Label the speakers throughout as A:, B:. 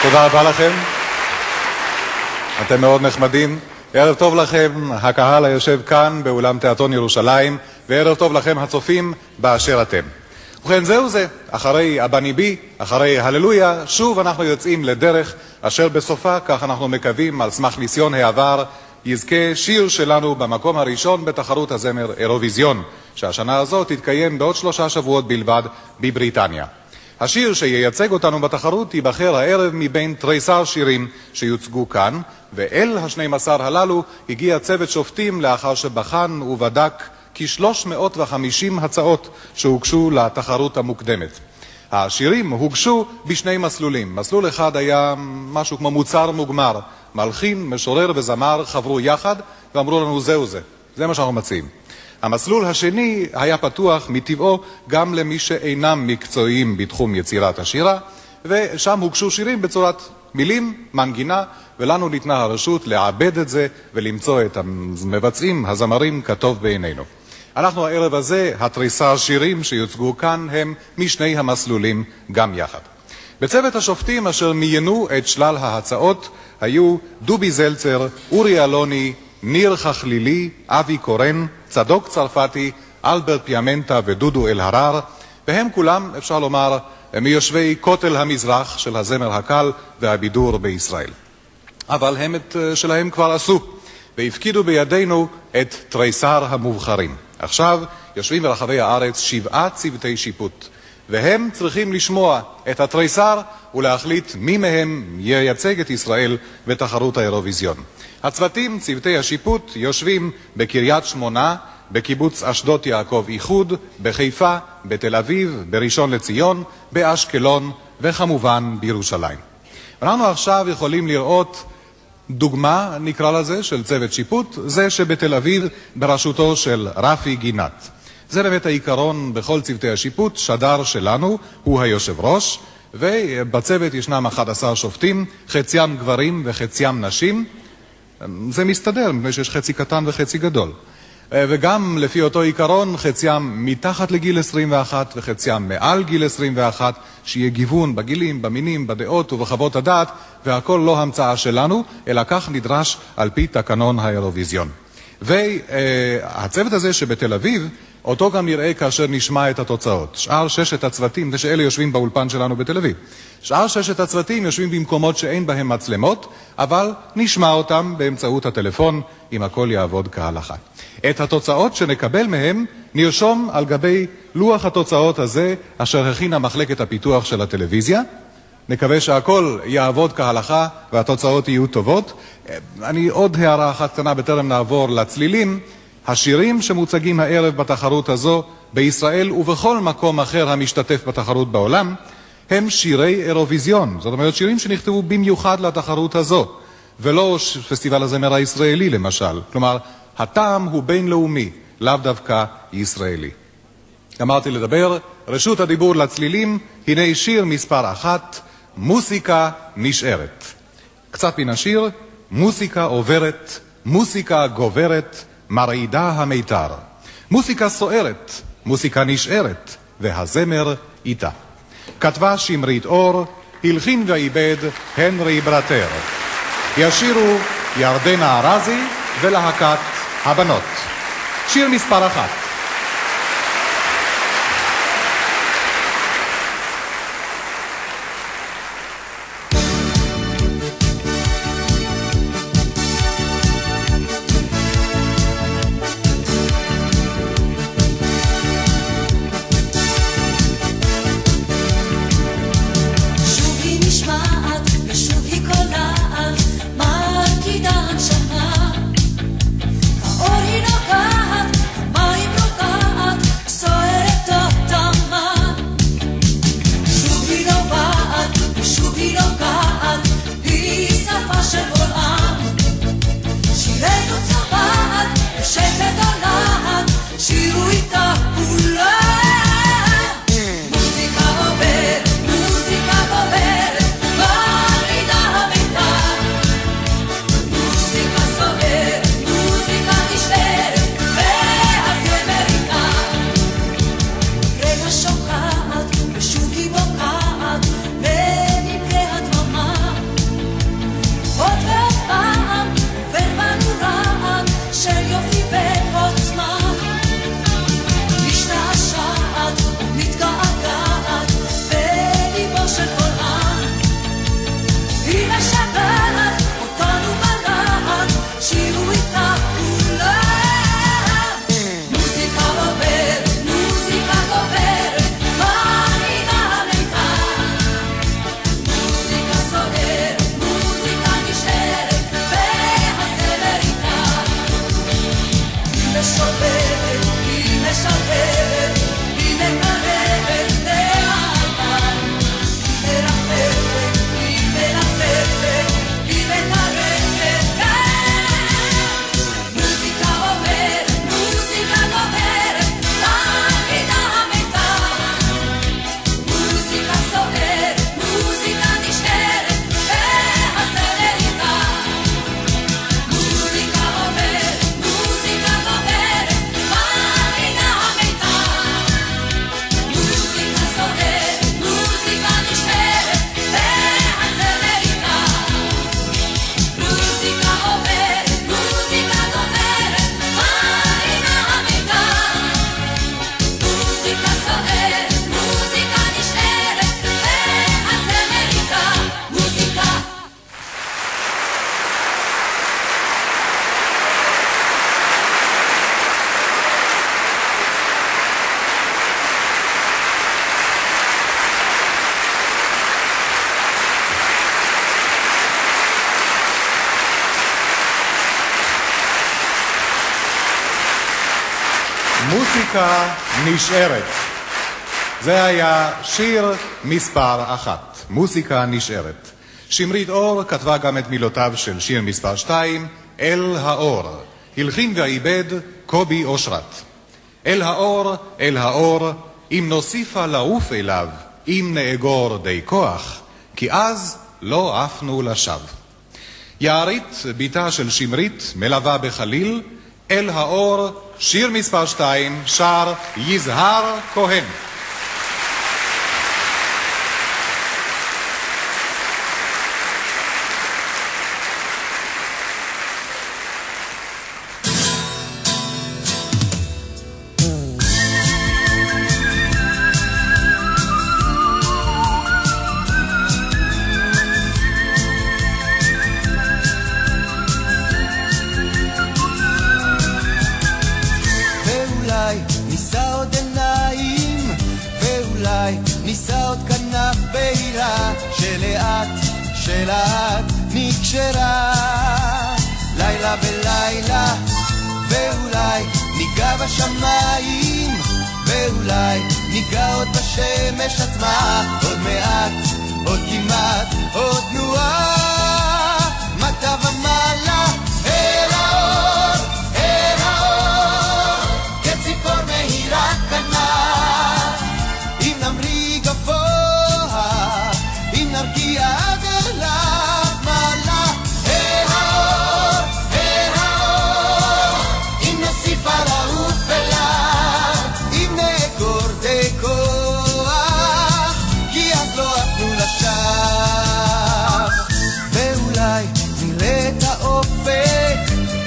A: תודה רבה לכם. אתם מאוד נחמדים. ערב טוב לכם, הקהל היושב כאן באולם תיאטרון ירושלים, וערב טוב לכם הצופים באשר אתם. ובכן זהו זה, אחרי אבני בי, אחרי הללויה, שוב אנחנו יוצאים לדרך אשר בסופה, כך אנחנו מקווים, על סמך ניסיון העבר, יזכה שיר שלנו במקום הראשון בתחרות הזמר אירוויזיון, שהשנה הזאת תתקיים בעוד 3 שבועות בלבד בבריטניה. השיר שייצג אותנו בתחרות ייבחר הערב מבין תריסר שירים שיוצגו כאן, ואל ה-12 הללו הגיע צוות שופטים לאחר שבחן ובדק כ-350 הצעות שהוגשו לתחרות המוקדמת. השירים הוגשו בשני מסלולים. מסלול אחד היה משהו כמו מוצר מוגמר. מלחין, משורר וזמר חברו יחד ואמרו לנו זהו זה. זה מה שאנחנו מציעים. המסלול השני היה פתוח מטבעו גם למי שאינם מקצועיים בתחום יצירת השירה, ושם הוגשו שירים בצורת מילים, מנגינה, ולנו ניתנה הרשות לעבד את זה ולמצוא את המבצעים, הזמרים, כטוב בעינינו. אנחנו הערב הזה, התריסר שירים שיוצגו כאן הם משני המסלולים גם יחד. בצוות השופטים אשר מיינו את שלל ההצעות היו דובי זלצר, אורי אלוני, ניר חכלילי, אבי קורן, צדוק צרפתי, אלברט פיאמנטה ודודו אלהרר, והם כולם, אפשר לומר, מיושבי כותל המזרח של הזמר הקל והבידור בישראל. אבל הם את שלהם כבר עשו, והפקידו בידינו את תריסר המובחרים. עכשיו יושבים ברחבי הארץ 7 צוותי שיפוט, והם צריכים לשמוע את התריסר ולהחליט מי מהם ייצג את ישראל בתחרות האירוויזיון. הצוותים, צוותי השיפוט, יושבים בקריית שמונה, בקיבוץ אשדות יעקב איחוד, בחיפה, בתל אביב, בראשון לציון, באשקלון וכמובן בירושלים. אנחנו עכשיו יכולים לראות דוגמה, נקרא לזה, של צוות שיפוט, זה שבתל אביב בראשותו של רפי גינת. זה באמת העיקרון בכל צוותי השיפוט, שדר שלנו הוא היושב ראש, ובצוות ישנם 11 שופטים, חציים גברים וחציים נשים. זה מסתדר, מפני שיש חצי קטן וחצי גדול. וגם לפי אותו עיקרון, חציים מתחת לגיל 21 וחציים מעל גיל 21, שיהיה גיוון בגילים, במינים, בדעות ובחוות הדעת, והכל לא המצאה שלנו, אלא כך נדרש על פי תקנון האירוויזיון. והצוות הזה שבתל אביב, אותו גם נראה כאשר נשמע את התוצאות. שאר 6 הצוותים, זה שאלה יושבים באולפן שלנו בתל אביב. שאר 6 הצוותים יושבים במקומות שאין בהם מצלמות, אבל נשמע אותם באמצעות הטלפון, אם הכל יעבוד כהלכה. את התוצאות שנקבל מהם נרשום על גבי לוח התוצאות הזה, אשר הכינה מחלקת הפיתוח של הטלוויזיה. נקווה שהכל יעבוד כהלכה והתוצאות יהיו טובות. אני עוד הערה אחת קטנה בטרם נעבור לצלילים. השירים שמוצגים הערב בתחרות הזו בישראל ובכל מקום אחר המשתתף בתחרות בעולם הם שירי אירוויזיון. זאת אומרת שירים שנכתבו במיוחד לתחרות הזו, ולא פסטיבל הזמר הישראלי למשל. כלומר, הטעם הוא בינלאומי, לאו דווקא ישראלי. אמרתי לדבר, רשות הדיבור לצלילים, הנה שיר מספר 1, מוסיקה נשארת. קצת מן השיר, מוסיקה עוברת, מוסיקה גוברת, מרעידה המיתר. מוסיקה סוערת, מוסיקה נשארת, והזמר איתה. כתבה שמרית אור, הלחין ועיבד הנרי ברטר. ישירו ירדנה ארזי ולהקת הבנות. שיר מספר 1.
B: האור היא נוגעת, המים
A: מוסיקה נשארת. זה היה שיר מספר 1, מוסיקה נשארת. שמרית אור כתבה גם את מילותיו של שיר מספר 2, אל האור. הלחין ועיבד קובי אושרת. אל האור, אם נוסיפה לעוף אליו, אם נאגור די כוח, כי אז לא עפנו לשווא. יערית, ביתה של שמרית, מלווה בחליל, אל האור, שיר מספר 2, שר יזהר כהן.
B: ניסה עוד עיניים, ואולי ניסה עוד כנף בהירה, שלאט נקשרה. לילה בלילה, ואולי ניגע בשמיים, ואולי ניגע עוד בשמש עצמה. עוד מעט, עוד כמעט, עוד תנועה, מטה ומעלה אל האור, אל האור, כציפור מהירה כנף. אם נמריא גבוה, אם נרגיע עד אליו, מעלה אל האור, אל האור, אם נוסיפה לעוף אליו, אם נאגור די כוח, כי אז לא עפנו לשווא. ואולי נראה את האופק,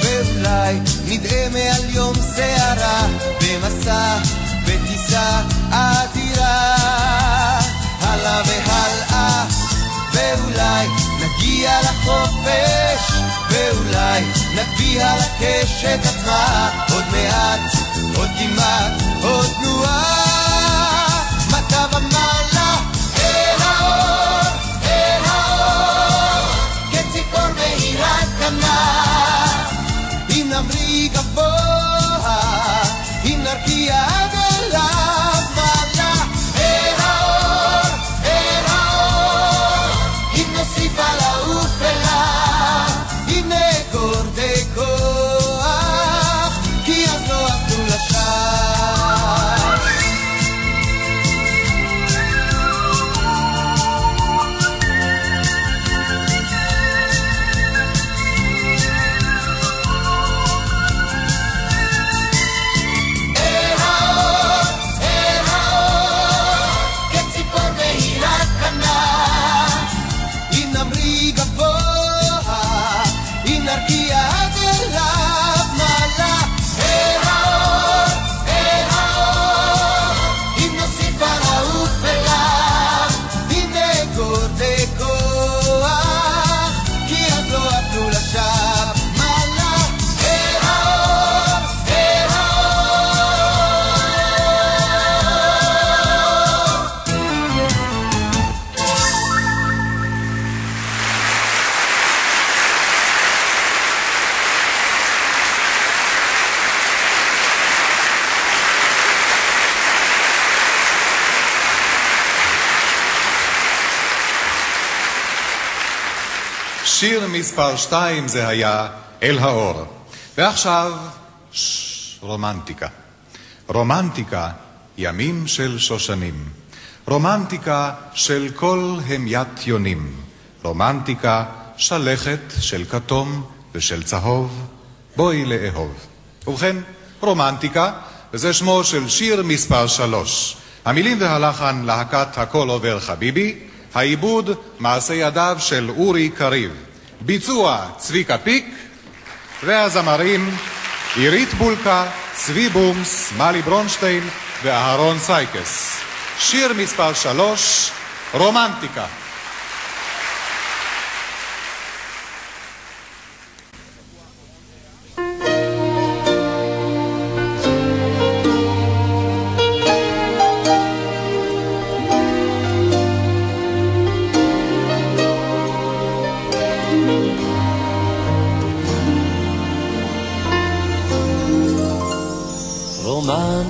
B: ואולי נדעה מעל יום שערה, במסע, בטיסה אדירה, הלאה והלאה. ואולי נגיע לחופש, ואולי נגביה לקשת עצמה. עוד מעט, עוד כמעט, עוד תנועה, מטה ומעלה אל האור, אל האור, כציפור מהירה כנף. אם נמריא גבוה, אם נרגיע עד אליו, מעלה אל האור, אל האור, אם נוסיפה לעוף אליו, אם נאגור די כוח, כי אז לא עפנו לשווא.
A: שיר מספר 2 זה היה אל האור. ועכשיו רומנטיקה. רומנטיקה, ימים של שושנים. רומנטיקה של כל המיית יונים. רומנטיקה שלכת של כתום ושל צהוב. בואי לאהוב. ובכן, רומנטיקה, וזה שמו של שיר מספר 3. המילים והלחן להקת הכל עובר חביבי, העיבוד מעשה ידיו של אורי קריב, ביצוע צביקה פיק, והזמרים עירית בולקה, צבי בומס, מלי ברונשטיין ואהרון סייקס. שיר מספר 3, רומנטיקה.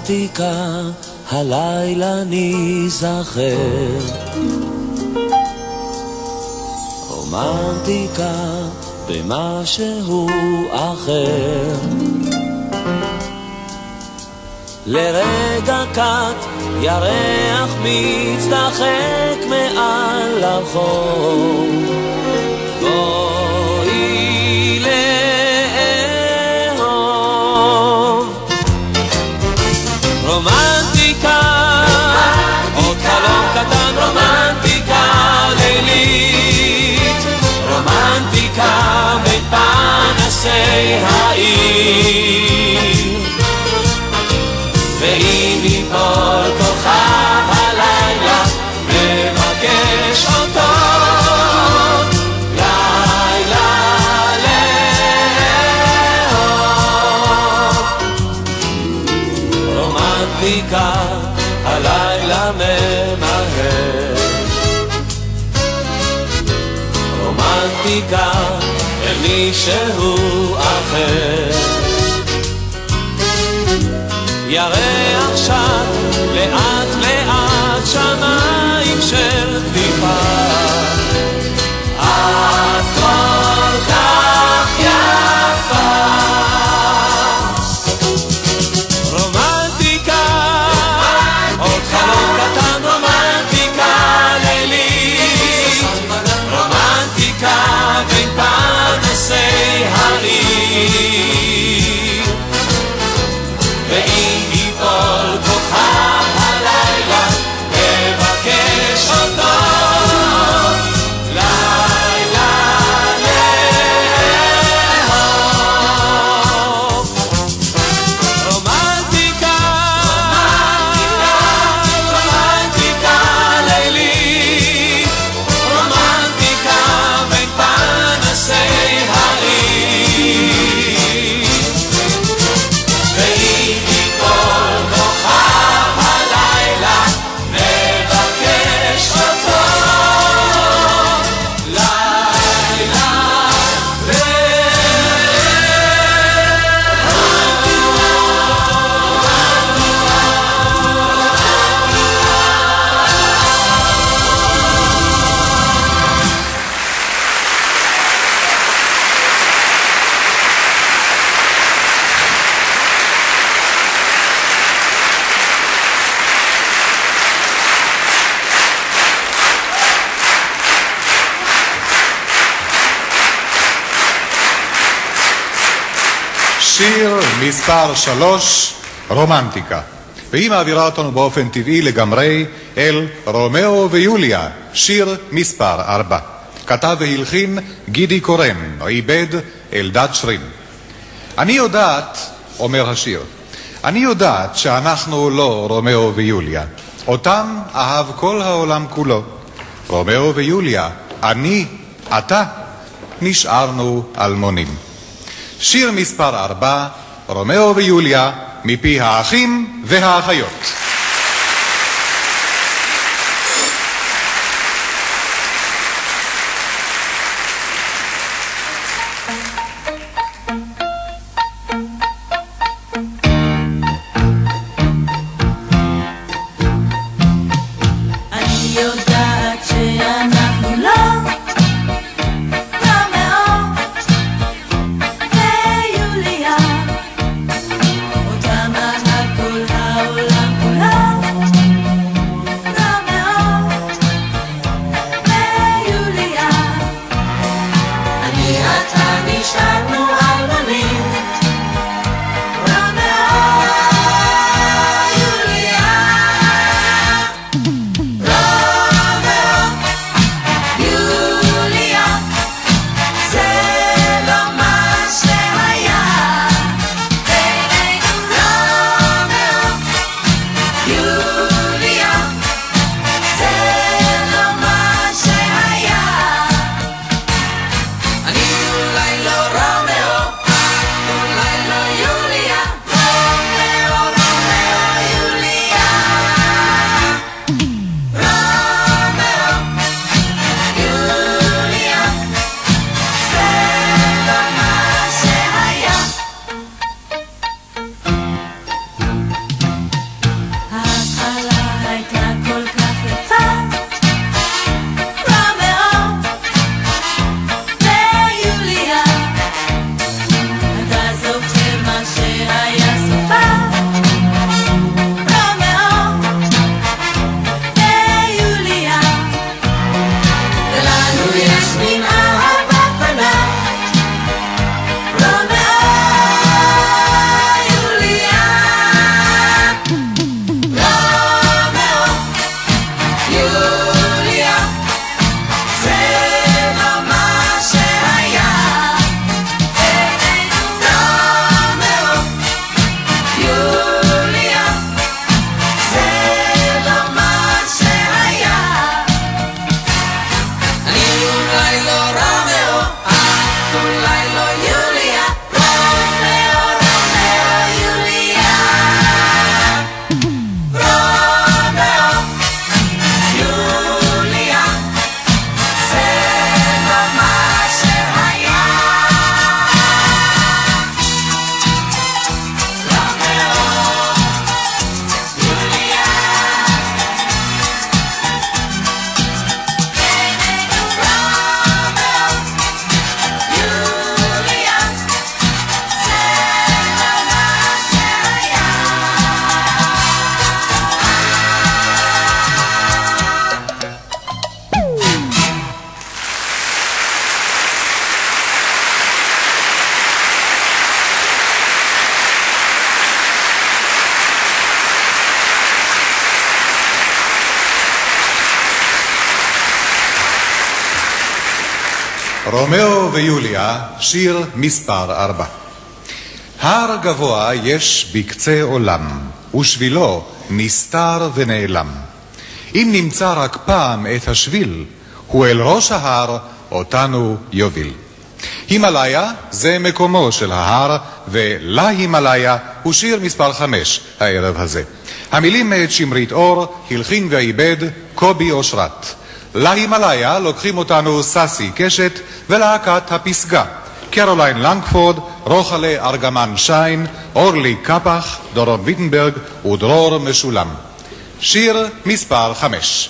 C: רומנטיקה, הלילה ניזכר. רומנטיקה במשהו אחר. לרגע קט ירח מצטחק מעל הרחוב. בואי לאהוב. רומנטיקה, עוד חלום קטן, רומנטיקה לילית. רומנטיקה בין פנסי העיר. ואם ייפול כוכב הלילה מבקש אותו לילה לאהוב. רומנטיקה הלילה ממהר. רומנטיקה אל מישהו אחר. ירח שט לאט לאט שמיים של טיפה. את כל כך יפה. רומנטיקה, עוד חלום קטן, רומנטיקה לילית. רומנטיקה בין פנסי העיר. ואם ייפול כוכב הלילה מבקש אותו לילה לאהוב. רומנטיקה, רומנטיקה לילית. רומנטיקה בין פנסי העיר. ואם ייפול כוכב הלילה נבקש אותו לילה
A: שיר מספר 3, רומנטיקה. והיא מעבירה אותנו באופן טבעי לגמרי אל רומאו ויוליה, שיר מספר 4. כתב והלחין גידי קורן, עיבד אלדד שרים. אני יודעת, אומר השיר, אני יודעת שאנחנו לא רומאו ויוליה. אותם אהב כל העולם כולו. רומאו ויוליה, אני, אתה, נשארנו אלמונים. שיר מספר 4, רומאו ויוליה, מפי האחים והאחיות.
D: אני יודעת שאנחנו לא רומאו ויוליה. אותם אהב כל העולם כולו.
A: רומאו ויוליה, שיר מספר 4. הר גבוה יש בקצה עולם, ושבילו נסתר ונעלם. אם נמצא רק פעם את השביל, הוא אל ראש ההר אותנו יוביל. הימלאיה זה מקומו של ההר, ולהימלאיה הוא שיר מספר 5 הערב הזה. המילים מאת שמרית אור, הלחין ועיבד קובי אושרת. להימלאיה לוקחים אותנו ססי קשת ולהקת הפסגה. קרוליין לנגפורד, רוחלה ארגמן שיין, אורלי קפח, דורון ויטנברג ודרור משולם. שיר מספר 5.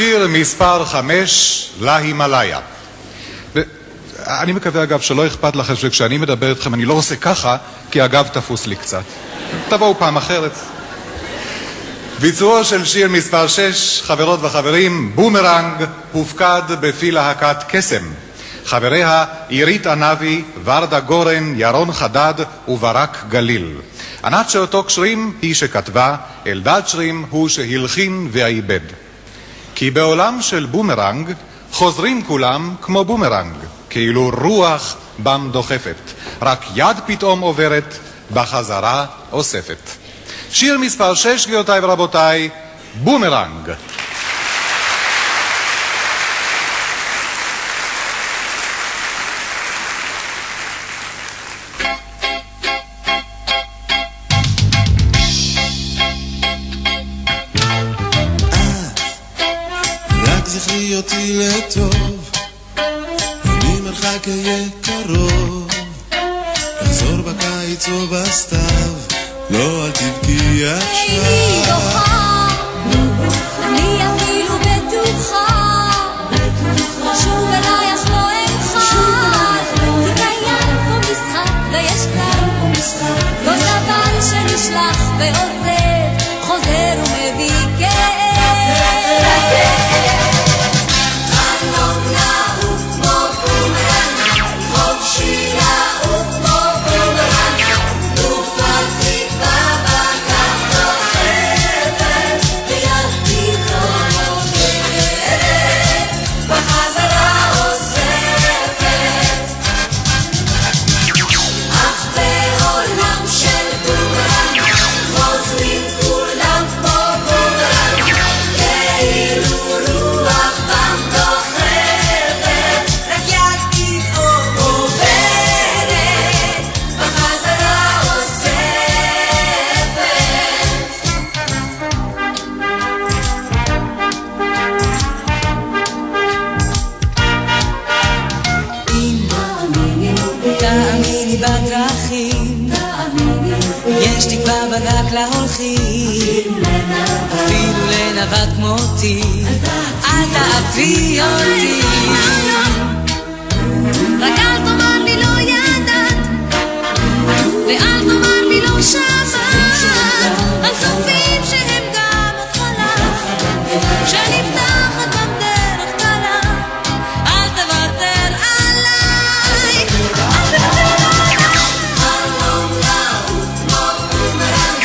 A: שיר מספר 5, להימלאיה. אני מקווה אגב שלא אכפת לכם שכשאני מדבר איתכם אני לא עושה ככה, כי הגב תפוס לי קצת. תבואו פעם אחרת. ביצועו של שיר מספר 6, חברות וחברים, בומרנג, הופקד בפי להקת קסם. חבריה עירית ענבי, ורדה גורן, ירון חדד וברק גליל. ענת שאותו קשרים היא שכתבה, אלדד שרים הוא שהלחין ועיבד. כי בעולם של בומרנג חוזרים כולם כמו בומרנג, כאילו רוח בם דוחפת, רק יד פתאום עוברת, בחזרה אוספת. שיר מספר 6, גבירותיי ורבותיי, בומרנג.
E: רק אהיה קרוב, לחזור בקיץ או בסתיו, לא אל תבכי עכשיו.
D: איני דוחה, אני אפילו בטוחה, שוב אלייך לא אמחק, כי קיים פה משחק ויש כאן כל דבר שנשלח ועוזב, חוזר ומביא כאב. חלום לעוף כמו בומרנג, חופשי לעוף כמו בומרנג, תקופה תקווה בקר דוחפת, ויד פתאום עוברת, בחזרה אוספת. אך בעולם של בומרנג, חוזרים כולם כמו בומרנג, כאילו רוח בם דוחפת, רק יד פתאום עוברת, בחזרה אוספת.
F: תאמיני בדרכים, יש תקווה בדק להולכים, אפילו לנווט כמותי, אל תעפי אותי.
D: רק אל תאמר לי לא ידעת, ואל תאמר לי לא שמעת, על סופים שהם גם התחלה, שנפתחת גם דרך קלה. אל תוותר עליי, אל תוותר עליי. חלום לעוף כמו בומרנג,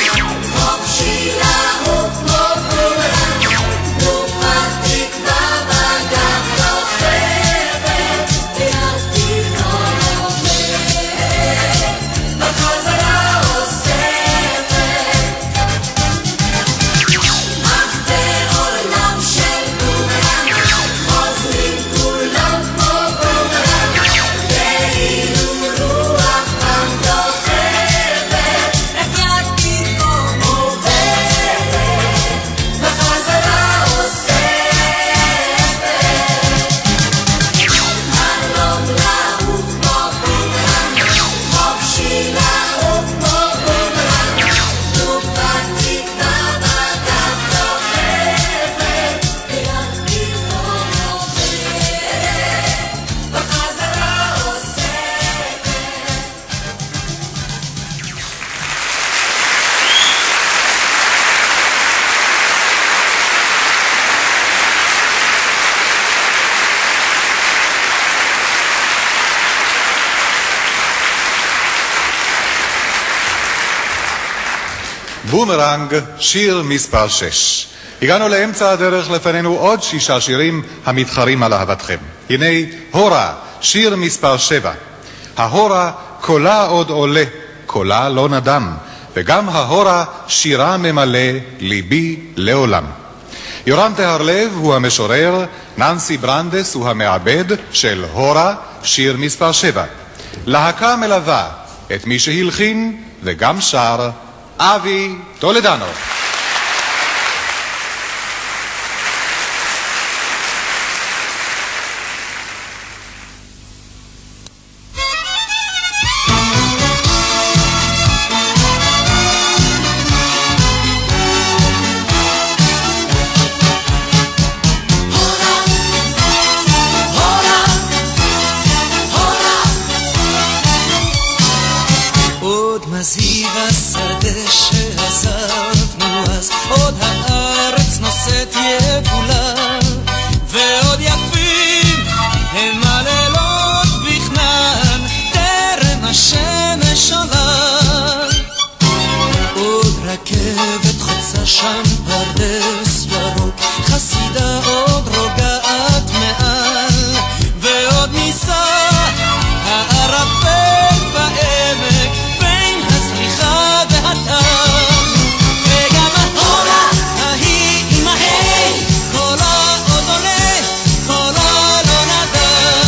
D: חופשי לעוף כמו בומרנג, תקופת תקווה בגב דוחפת, ויד פתאום עוברת, בחזרה אוספת. אך בעולם של בומרנג, חוזרים כולם כמו בומרנג, כאילו רוח בם דוחפת, רק יד פתאום עוברת, בחזרה אוספת. חלום לעוף כמו בומרנג, חופשי לעוף כמו בומרנג, תקופת תקווה בגב דוחפת, ויד פתאום עוברת, בחזרה אוספת.
A: בומרנג, שיר מספר 6. הגענו לאמצע הדרך, לפנינו עוד 6 שירים המתחרים על אהבתכם. הנה הורה, שיר מספר 7. ההורה קולה עוד עולה, קולה לא נדם, וגם ההורה שירה ממלא ליבי לעולם. יורם תהרלב הוא המשורר, ננסי ברנדס הוא המעבד של הורה, שיר מספר 7. להקה מלווה את מי שהלחין וגם שר, אבי טולדנו.
F: עוד מזהיב השדה שעזבנו אז, עוד הארץ נושאת יבולה, ועוד יפים הם הלילות בכנען, טרם השמש עולה. עוד רכבת חוצה שם פרדס ירוק, חסידה עוד רוגעת מעל, ועוד ניסה הערפל בעמק בין הזריחה והטל, וגם ההורה ההיא עם ההי, קולה עוד עולה, קולה לא נדם.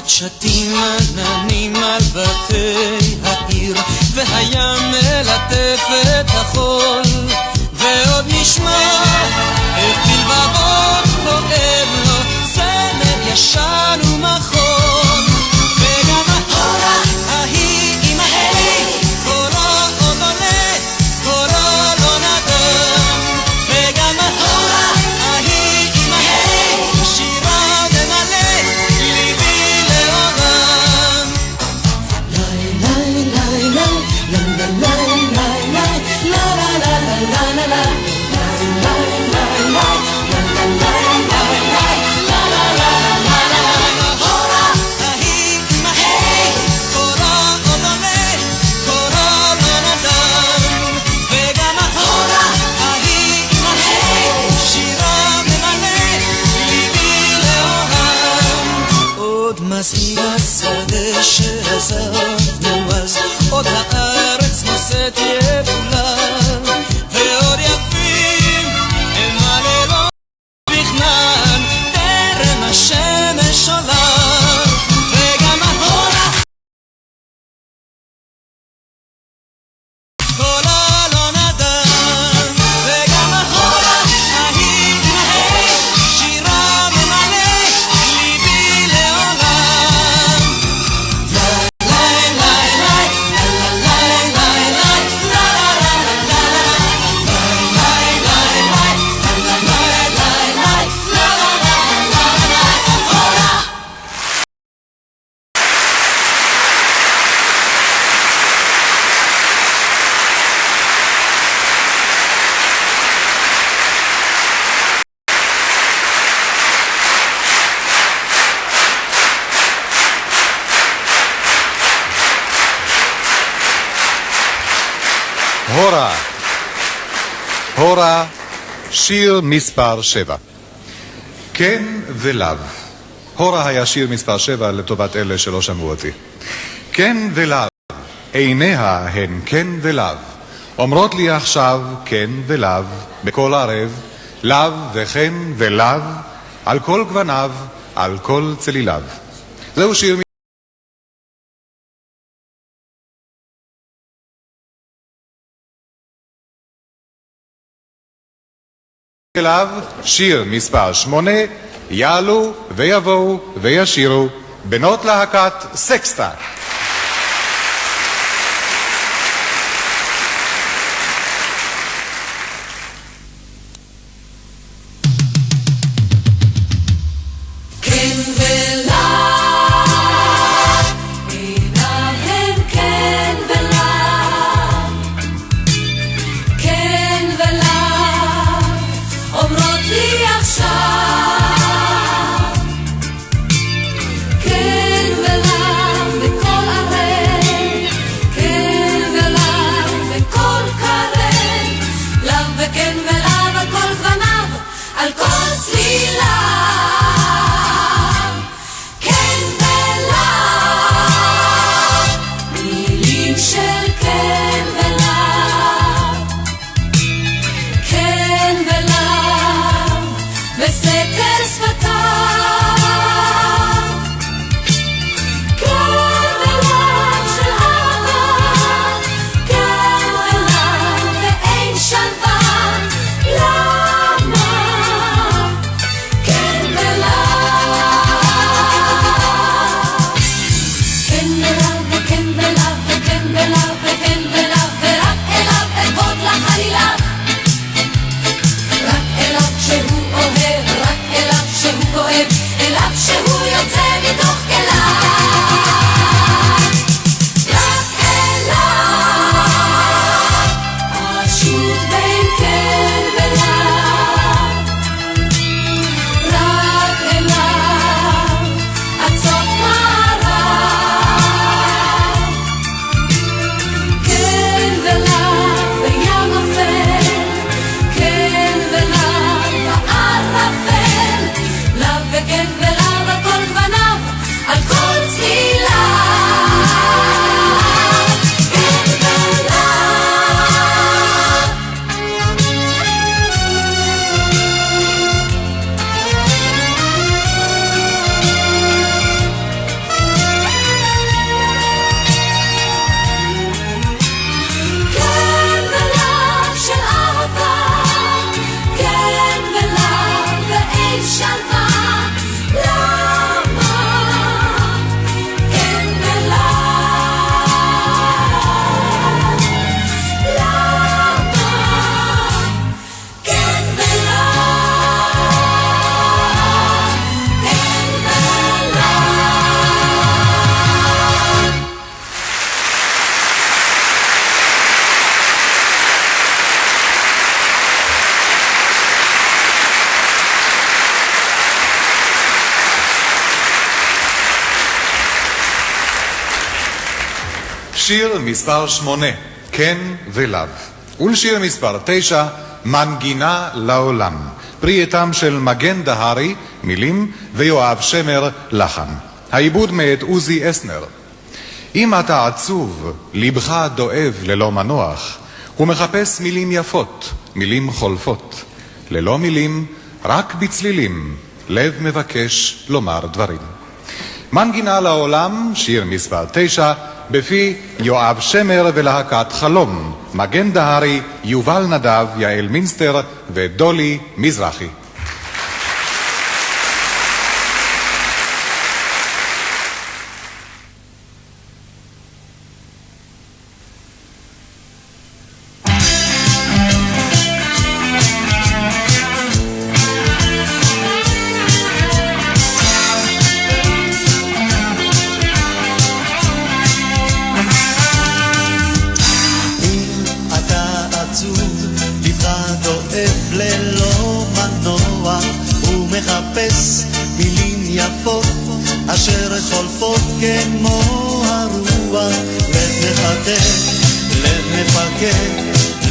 F: עוד שתים עננים על בתי העיר, והים מלטף את החול, ועוד נשמע איך בלבבות פועל לו זמר ישן ומחול, וגם ההורה ההיא עם ההי קולה עוד עולה, קולה לא נדם, וגם ההורה ההיא עם ההי שירה ממלא ליבי לעולם. לי לי לי לי לי לי לי לי לי מזהיר השדה שעזבנו אז, עוד הארץ נושאת יבולה, ועוד יפים הם הלילות בכנען, טרם השמש עולה, וגם ההורה קולה לא נדם, וגם ההורה ההיא מהי שירה ממלא ליבי לעולם.
A: הורה, הורה, שיר מספר 7. כן ולאו. הורה היה שיר מספר 7 לטובת אלה שלא שמעו אותי. כן ולאו, עיניה הן כן ולאו, אומרות לי עכשיו כן ולאו, בכל ערב, לאו וכן ולאו, על כל גווניו, על כל צליליו. זהו שיר אליו, שיר מספר 8, יעלו ויבואו וישירו בנות להקת סקסטה.
D: כן ולאו, עיניהם כן ולאו, כן ולאו, אומרות לי עכשיו, כן ולאו, בכל
A: שיר מספר 8, כן ולאו. ולשיר מספר 9, מנגינה לעולם. פרי עטם של מגן דהרי, מילים, ויואב שמר, לחן. העיבוד מאת עוזי אסנר. אם אתה עצוב, לבך דואב ללא מנוח, הוא מחפש מילים יפות, מילים חולפות. ללא מילים, רק בצלילים, לב מבקש לומר דברים. מנגינה לעולם, שיר מספר 9, בפי יואב שמר ולהקת חלום, מגן דהרי, יובל נדב, יעל מינסטר ודולי מזרחי.
B: אשר חולפות כמו הרוח, לב מחכה, לב מפקד,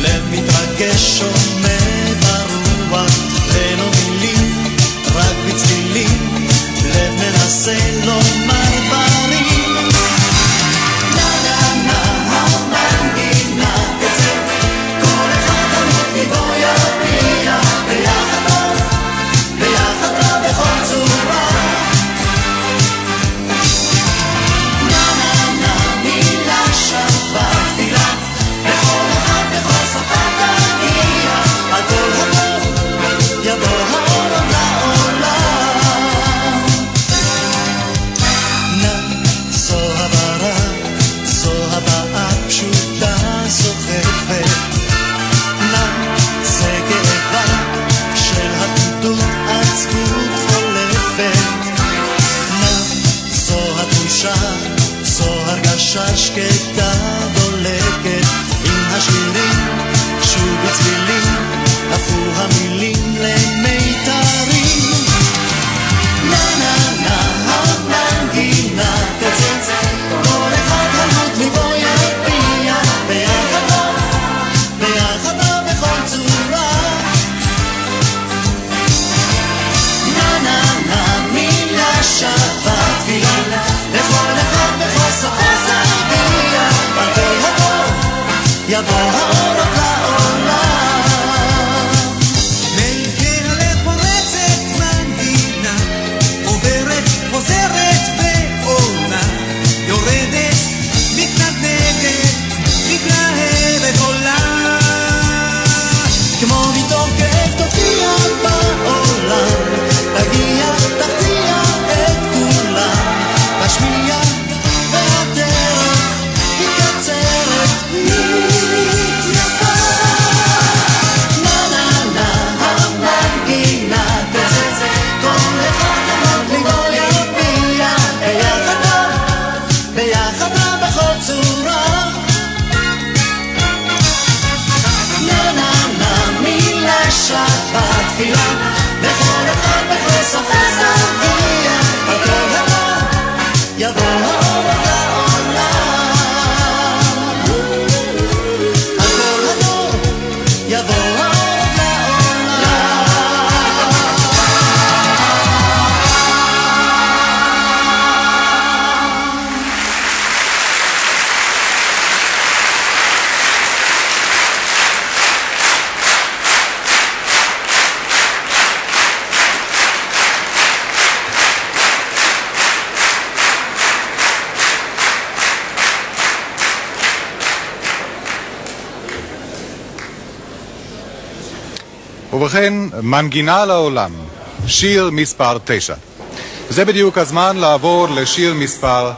B: לב מתרגש עומד ברוח, ללא מילים, רק בצלילים, לב מנסה לומר דברים. נה נה נה המנגינה תצא, כל אחד עמוד ליבו יביע, ביחד טוב, ביחד רע בכל צורה. שקטה דולקת עם השירים, שוב בצלילים, הפכו המילים למיתרים. נה נה נה המנגינה תצא, כל אחד עמוד ליבו יביע, ביחד טוב, ביחד טוב בכל צורה. נה נה נה מילה שווה תפילה, לכל אחד בכל שפה יבוא האור לעולם.
F: מלכה הלב פורצת מנגינה, עוברת, חוזרת ועולה, יורדת, מתנדנדת, מתלהבת עולה.
B: כמו מתוך כאב תופיע בעולם, תגיע, תפתיע את כולם, תשמיע והדרך תקצרת. בתפילה, בכל אחד בכל שפה סביע, הכל הכל יבוא האור לעולם. הכל הכל יבוא האור לעולם.
A: ובכן, מנגינה לעולם, שיר מספר 9. זה בדיוק הזמן לעבור לשיר מספר...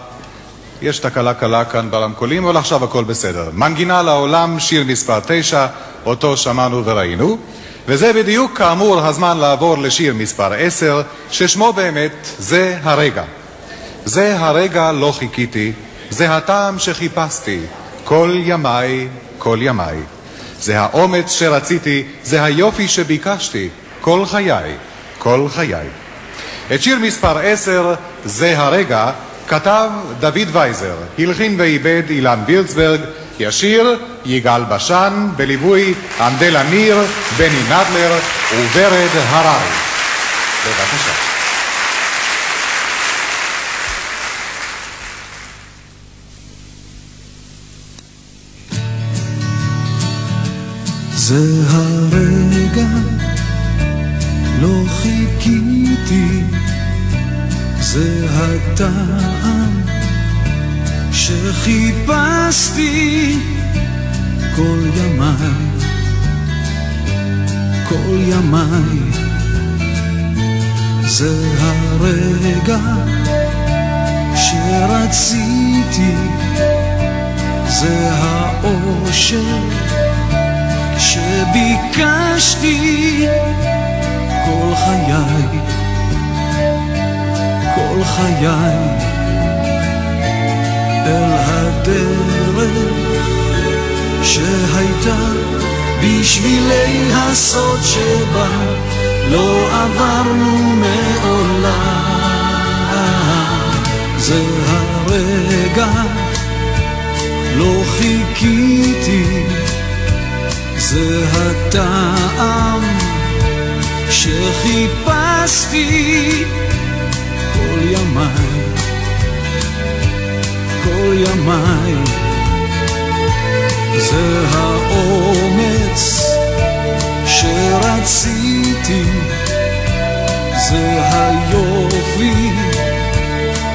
A: יש תקלה קלה כאן ברמקולים, אבל עכשיו הכל בסדר. מנגינה לעולם, שיר מספר 9, אותו שמענו וראינו. וזה בדיוק כאמור הזמן לעבור לשיר מספר 10, ששמו באמת זה הרגע. זה הרגע לא חיכיתי, זה הטעם שחיפשתי, כל ימיי, כל ימיי. זה האומץ שרציתי, זה היופי שביקשתי, כל חיי, כל חיי. את שיר מספר 10, זה הרגע, כתב דוד וייזר, הלחין ועיבד אילן וירצברג, ישיר יגאל בשן, בליווי אנדלה ניר, בני נדלר וורד הררי. בבקשה.
F: זה הרגע, לא חיכיתי, זה הטעם שחיפשתי כל ימיי, כל ימיי. זה הרגע שרציתי, זה האושר שביקשתי כל חיי, כל חיי. אל הדרך שהייתה בשבילי הסוד שבה לא עברנו מעולם. זה הרגע, לא חיכיתי, זה הטעם שחיפשתי כל ימיי, כל ימיי. זה האומץ שרציתי, זה היופי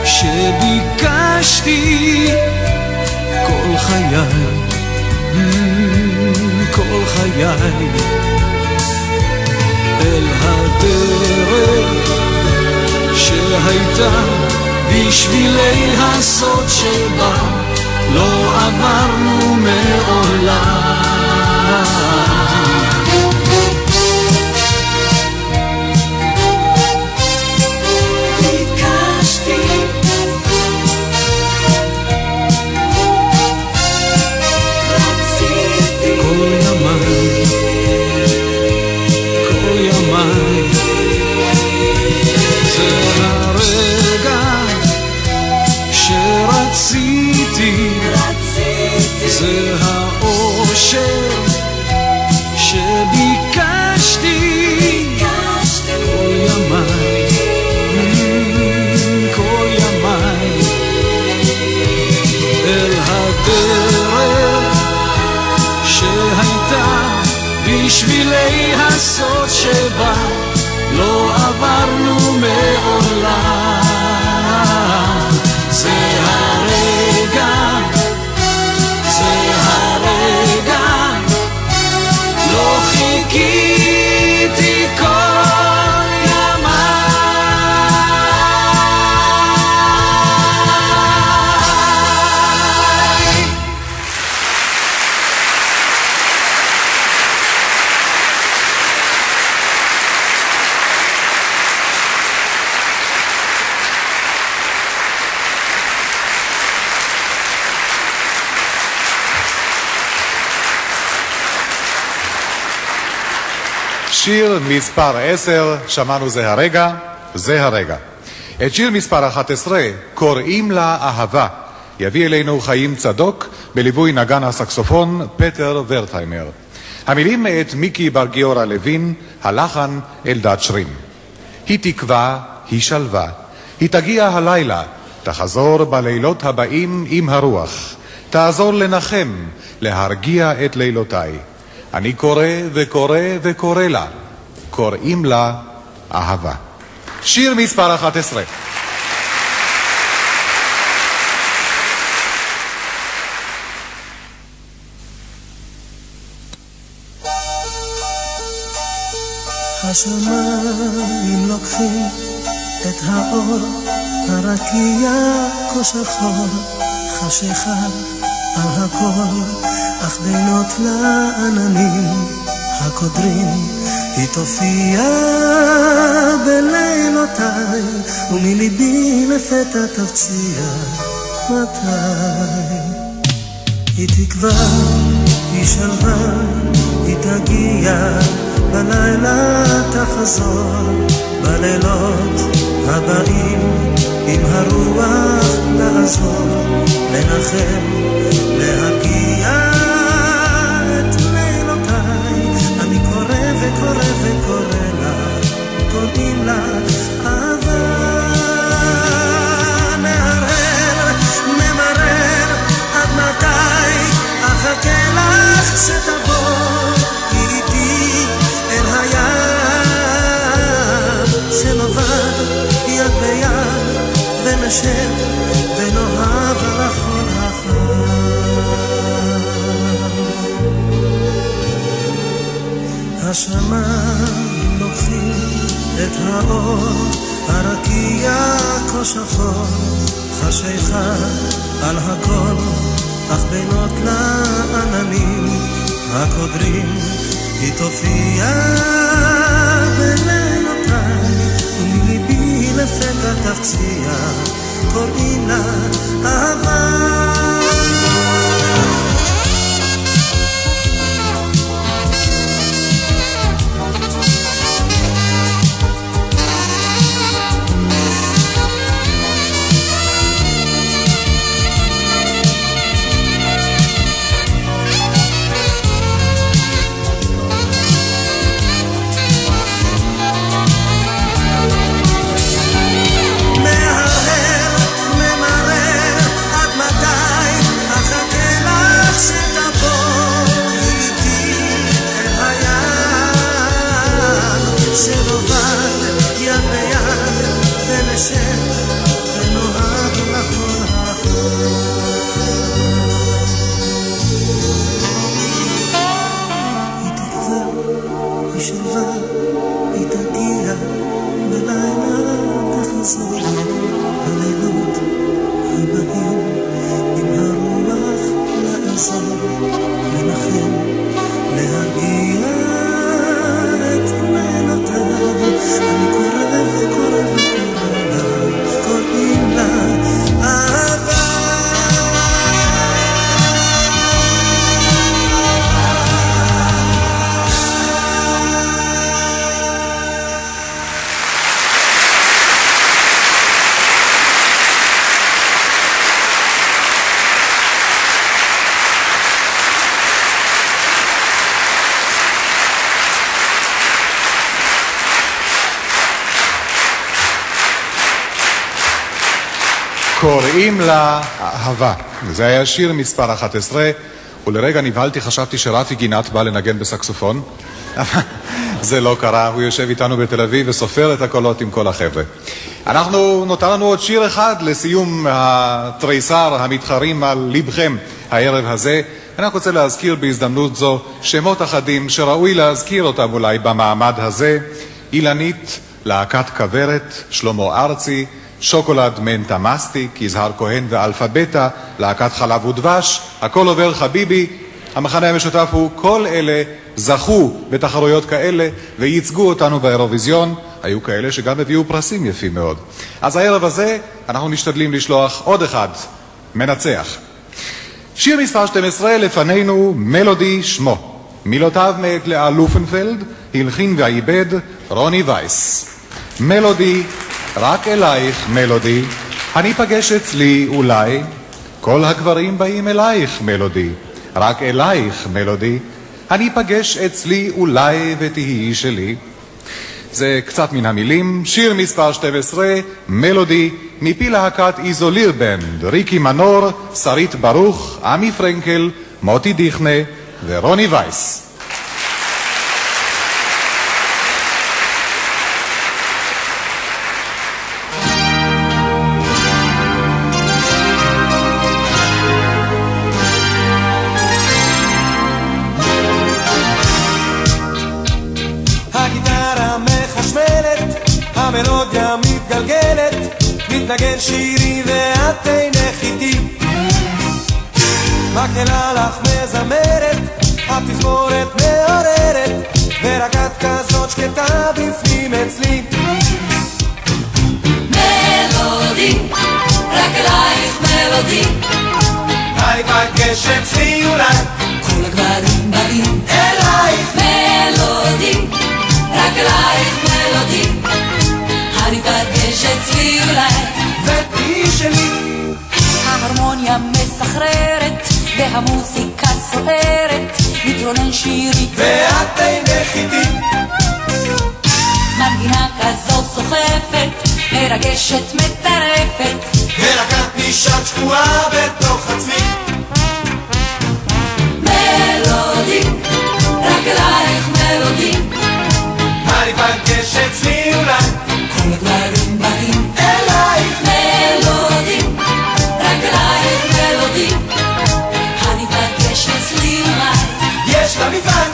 F: שביקשתי כל חיי, כל חיי. אל הדרך שהייתה בשבילי הסוד שבה לא עברנו מעולם.
B: ביקשתי רציתי
F: כל ימיי, כל ימיי. זה הרגע שרציתי, זה האושר שביקשתי כל ימיי, כל ימיי. אל הדרך שהייתה בשבילי הסוד שבה לא עברנו מעולם. זה הרגע, זה הרגע, לא חיכיתי כל ימיי.
A: שיר מספר 10, שמענו זה הרגע, זה הרגע. את שיר מספר 11, קוראים לה אהבה, יביא אלינו חיים צדוק, בליווי נגן הסקסופון פטר ורטהיימר. המילים מאת מיקי בר גיורא לוין, הלחן אלדד שרים. היא תקווה, היא שלווה, היא תגיע הלילה, תחזור בלילות הבאים עם הרוח, תעזור לנחם, להרגיע את לילותיי. אני קורא וקורא וקורא לה, קוראים לה אהבה. שיר מספר 11.
B: השמיים לוקחים את האור הרקיע כה שחור, חשיכה על הכל, אך בינות לעננים הקודרים היא תופיע בלילותיי, ומליבי לפתע תפציע מתי. היא תקווה, היא שלווה, היא תגיע בלילה, תחזור בלילות הבאים עם הרוח לחזור, לנחם, להגיע את לילותיי. אני קורא וקורא וקורא לה, קוראים לה אהבה. נהרר, ממרר, עד מתי אחכה לך שתבוא איתי אל הים שנובד יד ביד ונשב ונאהב לכל החיים. השמיים לוקחים את האור, הרקיע כה שחור, חשיכה על הכל, אך בינות לעננים הקודרים היא תופיע בלילותיי, ומליבי לפתע תפציע, קוראים לה אהבה.
A: קוראים לה אהבה. זה היה שיר מספר 11, ולרגע נבהלתי, חשבתי שרפי גינת בא לנגן בסקסופון. זה לא קרה, הוא יושב איתנו בתל אביב וסופר את הקולות עם כל החבר'ה. נותר לנו עוד שיר אחד לסיום התריסר המתחרים על לבכם הערב הזה. אני רק רוצה להזכיר בהזדמנות זו שמות אחדים שראוי להזכיר אותם אולי במעמד הזה. אילנית, להקת כברת, שלמה ארצי, שוקולד מנטה מסטיק, יזהר כהן ואלפה בטא, להקת חלב ודבש, הכל עובר חביבי. המחנה המשותף הוא כל אלה זכו בתחרויות כאלה וייצגו אותנו באירוויזיון. היו כאלה שגם הביאו פרסים יפים מאוד. אז הערב הזה אנחנו משתדלים לשלוח עוד אחד מנצח. שיר מספר 12 לפנינו, מלודי שמו. מילותיו מאת לאה לופנפלד, הלחין ועיבד רוני וייס. מלודי, רק אלייך מלודי, אני פגש אצלי אולי, כל הגברים באים אלייך מלודי, רק אלייך מלודי, אני פגש אצלי אולי ותהי שלי. זה קצת מן המילים. שיר מספר 12, מלודי, מפי להקת איזוליר בנד, ריקי מנור, שרית ברוך, עמי פרנקל, מוטי דיכנה ורוני וייס.
G: המלודיה מתגלגלת, מתנגן שירי ואת אינך איתי. מקהלה לך מזמרת, התזמורת מעוררת, ורקת כזאת שקטה בפנים אצלי.
D: מלודי, רק אלייך מלודי,
G: אני פגש אצלי אולי,
D: כל הגברים באים
G: אלייך.
D: מלודי, רק אלייך מלודי, אני פגש אצלי אולי
G: ותהי שלי.
H: ההרמוניה מסחררת והמוזיקה סוערת, מתרונן שירית
G: ואת אינך איתי.
H: מנגינה כזו סוחפת, מרגשת מטרפת,
G: ורק את נשארת שקועה בתוך עצמי.
H: מלודי, רק אלייך מלודי,
G: אני פגש אצלי אולי,
H: כל הדברים באים
G: אלייך.
H: מלודי, רק אלייך מלודי, אני פגש אצלי אולי.
G: יש לה מפעל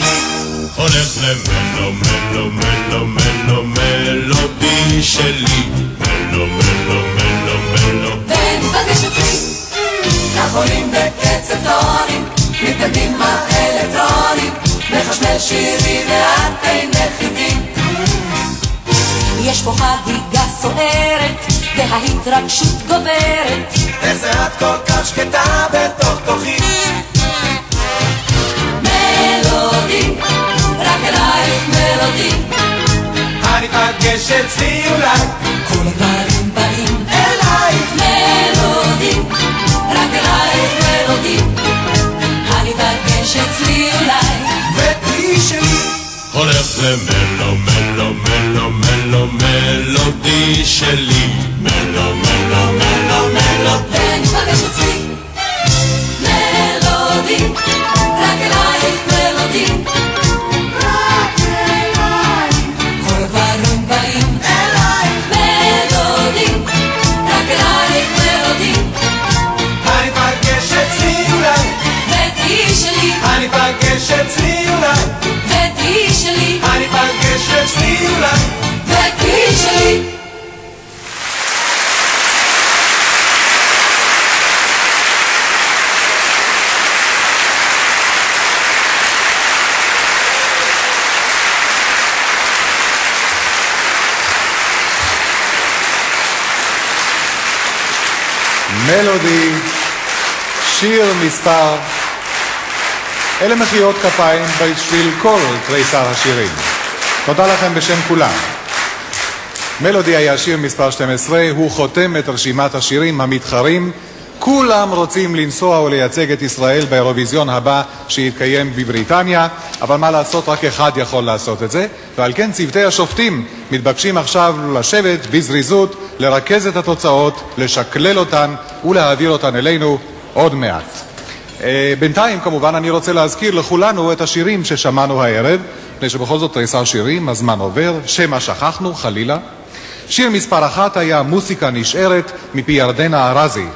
E: הולך למלו מלו מלו מלו מלודי שלי, מלו מלו מלו מלו,
H: ונפגש אצלי, כך עולים בקצב טונים, מתנגנים האלקטרונים, מחשמל שירי ואת אינך איתי. יש פה חגיגה סוערת וההתרגשות גוברת,
G: איזה את כל כך שקטה בתוך תוכי.
H: מלודי, רק אלייך מלודי,
G: אני פגש אצלי אולי,
H: כל הדברים באים
G: אלייך.
H: מלודי, רק אלייך מלודי, אני פגש אצלי אולי.
G: ותהי שלי,
E: הולך למלו מלו מלו מלו מלודי שלי, מלו מלו מלו מלו,
H: ונפגש אצלי מלודי, רק אלייך מלודי, רק אלייך, כל הדברים באים
G: אלייך.
H: מלודי, רק אלייך מלודי,
G: אני פגש אצלי אולי,
H: ותהי שלי,
G: אני פגש אצלי אולי,
H: ותהי שלי,
G: אני פגש אצלי אולי.
H: ותהי שלי.
A: מלודי, שיר מספר. אלה מחיאות כפיים בשביל כל תריסר השירים. תודה לכם בשם כולם. מלודי היה שיר מספר 12, הוא חותם את רשימת השירים המתחרים. כולם רוצים לנסוע ולייצג את ישראל באירוויזיון הבא שיתקיים בבריטניה, אבל מה לעשות, רק אחד יכול לעשות את זה, ועל כן צוותי השופטים מתבקשים עכשיו לשבת בזריזות, לרכז את התוצאות, לשקלל אותן ולהעביר אותן אלינו עוד מעט. בינתיים כמובן אני רוצה להזכיר לכולנו את השירים ששמענו הערב, מפני שבכל זאת תריסר שירים, הזמן עובר, שמה שכחנו חלילה. שיר מספר 1 היה מוסיקה נשארת מפי ירדנה ארזי.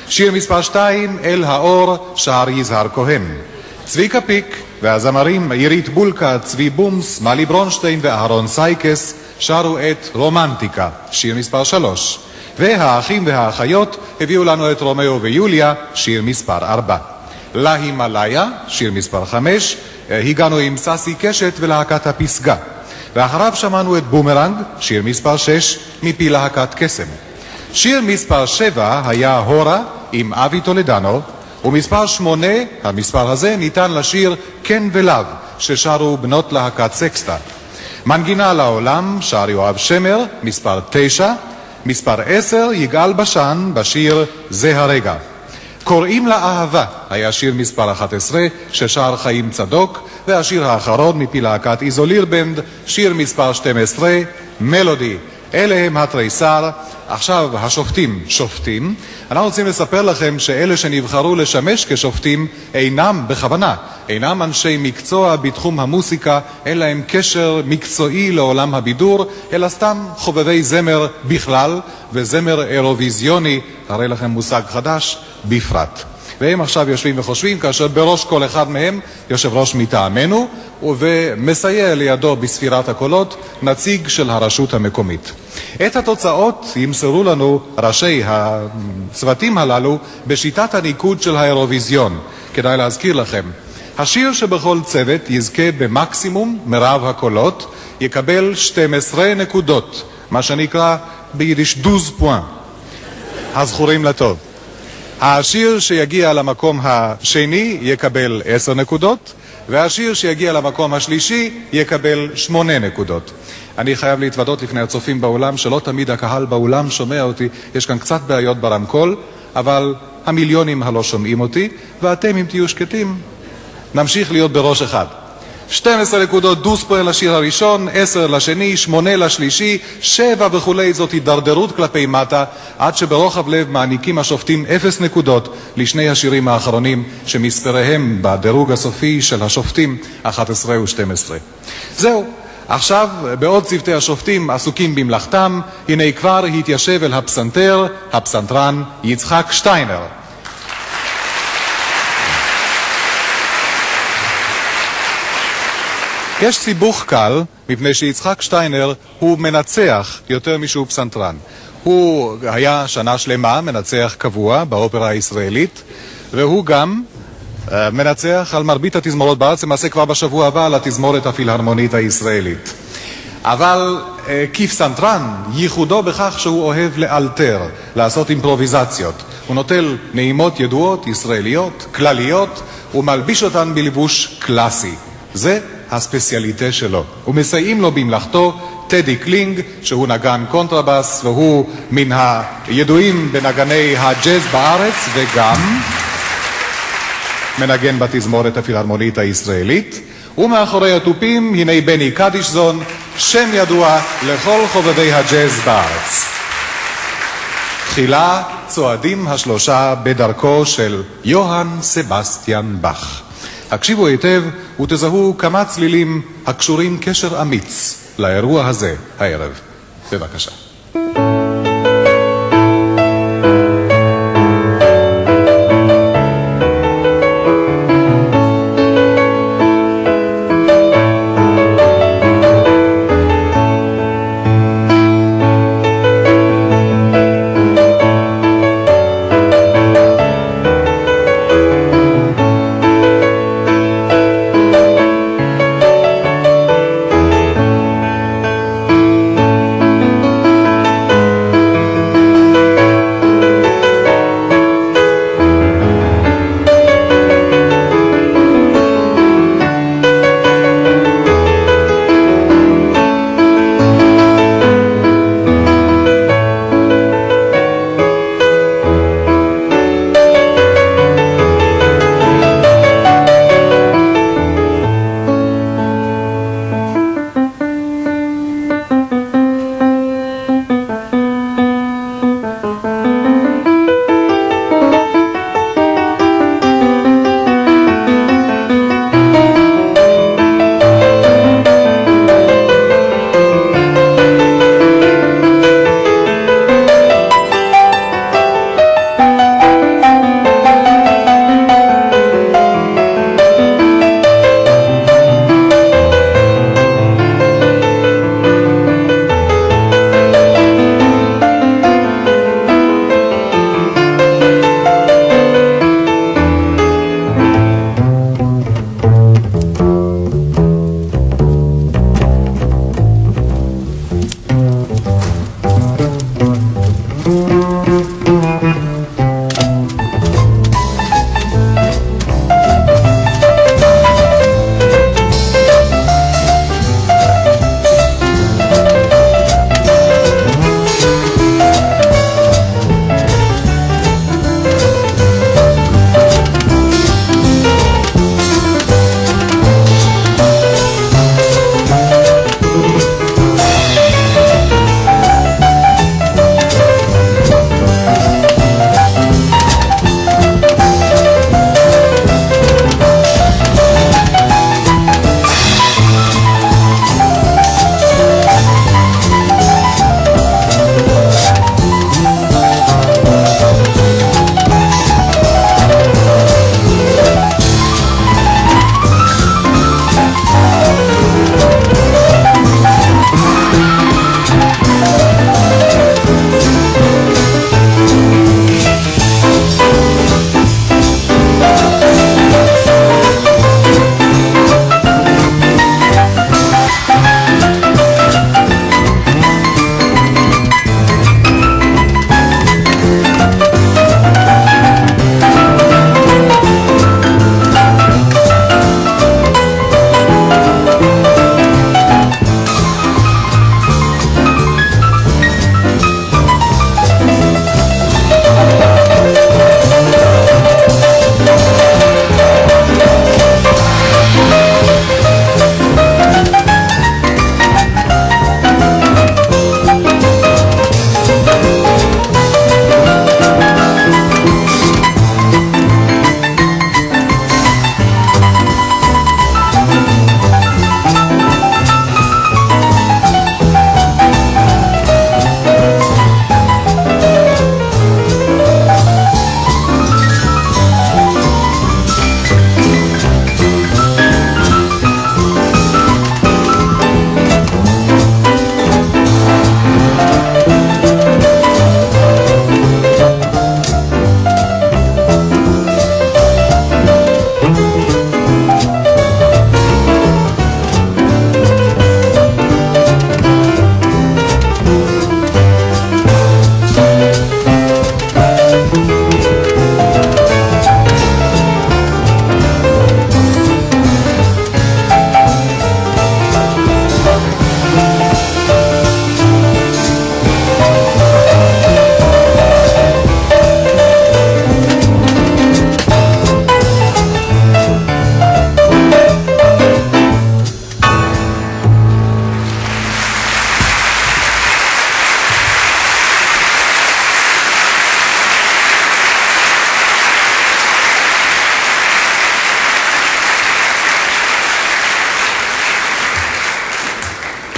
A: שיר מספר 2, אל האור, שר יזהר כהן. צביקה פיק והזמרים עירית בולקה, צבי בומס, מלי ברונשטיין ואהרון סייקס שרו את רומנטיקה, שיר מספר 3. והאחים והאחיות הביאו לנו את רומאו ויוליה, שיר מספר 4. להימלאיה, שיר מספר 5, הגענו עם ססי קשת ולהקת הפסגה. ואחריו שמענו את בומרנג, שיר מספר 6, מפי להקת קסם. שיר מספר 7 היה הורה עם אבי טולדנו, ומספר 8, המספר הזה, ניתן לשיר כן ולאו, ששרו בנות להקת סקסטה. מנגינה לעולם, שר יואב שמר, מספר 9, מספר 10, יגאל בשן, בשיר זה הרגע. קוראים לה אהבה, היה שיר מספר 11, ששר חיים צדוק, והשיר האחרון מפי להקת איזוליר בנד, שיר מספר 12, מלודי. אלה הם התריסר. עכשיו השופטים שופטים. אנחנו רוצים לספר לכם שאלה שנבחרו לשמש כשופטים אינם בכוונה, אינם אנשי מקצוע בתחום המוסיקה, אין להם קשר מקצועי לעולם הבידור, אלא סתם חובבי זמר בכלל וזמר אירוויזיוני, הרי לכם מושג חדש, בפרט. והם עכשיו יושבים וחושבים, כאשר בראש כל אחד מהם יושב ראש מטעמנו, ומסייע לידו בספירת הקולות נציג של הרשות המקומית. את התוצאות ימסרו לנו ראשי הצוותים הללו בשיטת הניקוד של האירוויזיון. כדאי להזכיר לכם, השיר שבכל צוות יזכה במקסימום מרב הקולות יקבל 12 נקודות, מה שנקרא ביידיש 12 פוינט, הזכורים לטוב. השיר שיגיע למקום השני יקבל 10 נקודות, והשיר שיגיע למקום השלישי יקבל 8 נקודות. אני חייב להתוודות לפני הצופים באולם שלא תמיד הקהל באולם שומע אותי, יש כאן קצת בעיות ברמקול, אבל המיליונים הלא שומעים אותי, ואתם אם תהיו שקטים, נמשיך להיות בראש אחד. 12 נקודות דוספויר לשיר הראשון, 10 לשני, 8 לשלישי, 7 וכולי. זאת הידרדרות כלפי מטה, עד שברוחב לב מעניקים השופטים 0 נקודות לשני השירים האחרונים שמספריהם בדירוג הסופי של השופטים 11 ו-12. זהו, עכשיו בעוד צוותי השופטים עסוקים במלאכתם, הנה כבר התיישב אל הפסנתר, הפסנתרן יצחק שטיינר. יש סיבוך קל, מפני שיצחק שטיינר הוא מנצח יותר משהוא פסנתרן. הוא היה שנה שלמה מנצח קבוע באופרה הישראלית, והוא גם מנצח על מרבית התזמורות בארץ, למעשה כבר בשבוע הבא על התזמורת הפילהרמונית הישראלית. אבל כפסנתרן ייחודו בכך שהוא אוהב לאלתר, לעשות אימפרוביזציות. הוא נוטל נעימות ידועות, ישראליות, כלליות, ומלביש אותן בלבוש קלאסי. זה הספציאליטה שלו. ומסייעים לו במלאכתו טדי קלינג, שהוא נגן קונטרבס, והוא מן הידועים בנגני הג'אז בארץ, וגם מנגן בתזמורת הפילהרמונית הישראלית. ומאחורי התופים, הנה בני קדישזון, שם ידוע לכל חובבי הג'אז בארץ. תחילה צועדים השלושה בדרכו של יוהאן סבסטיאן באך. הקשיבו היטב ותזהו כמה צלילים הקשורים קשר אמיץ לאירוע הזה הערב. בבקשה.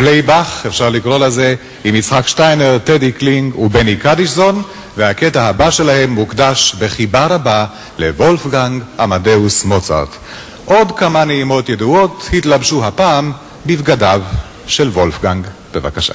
A: פלייבך, אפשר לקרוא לזה, עם יצחק שטיינר, טדי קלינג ובני קדישזון, והקטע הבא שלהם מוקדש בחיבה רבה לוולפגנג עמדאוס מוצרט. עוד כמה נעימות ידועות התלבשו הפעם בבגדיו של וולפגנג. בבקשה.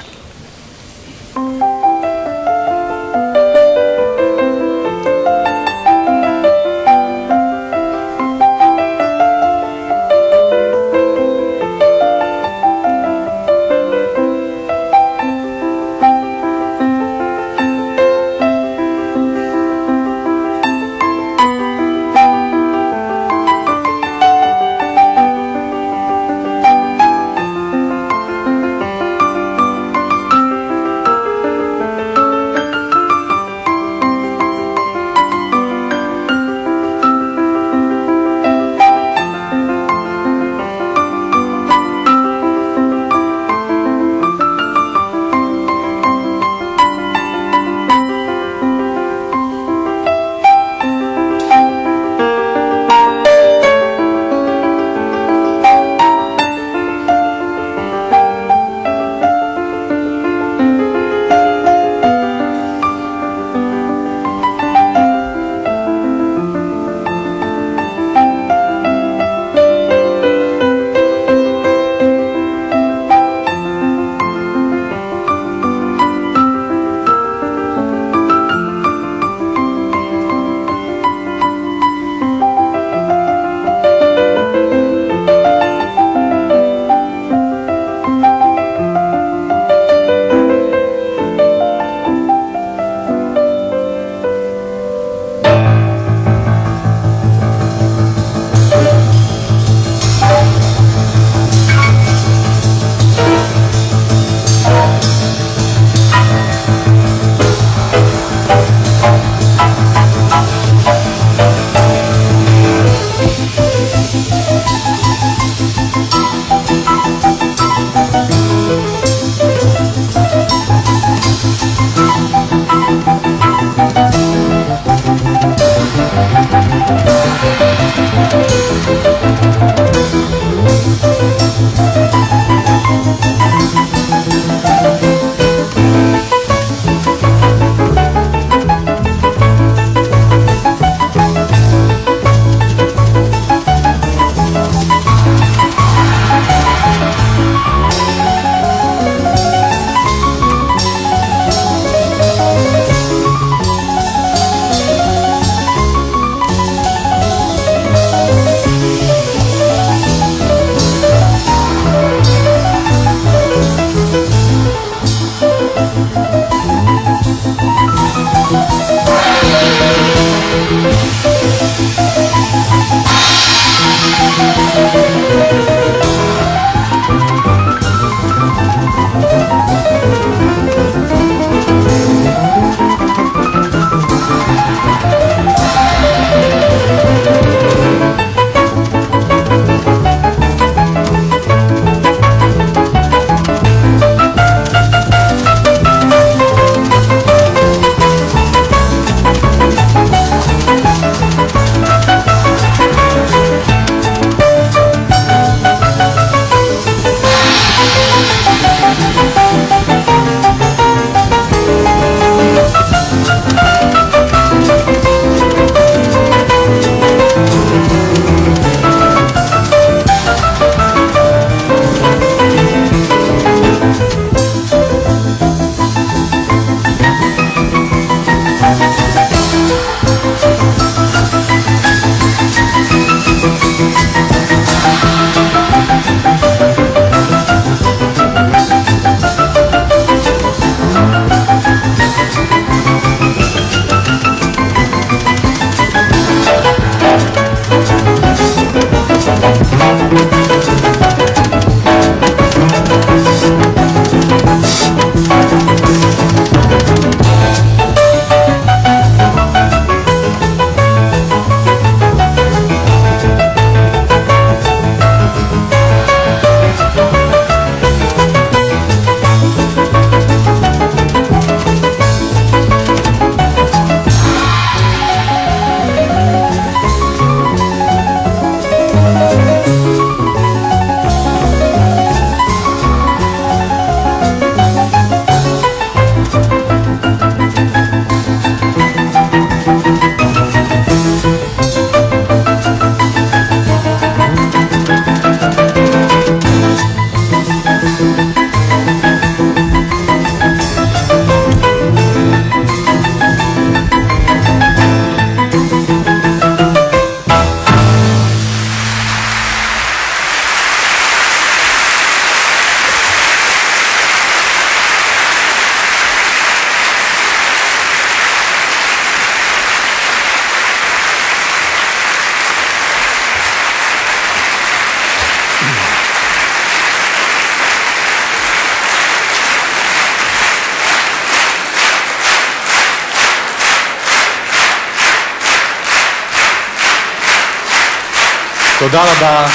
A: תודה רבה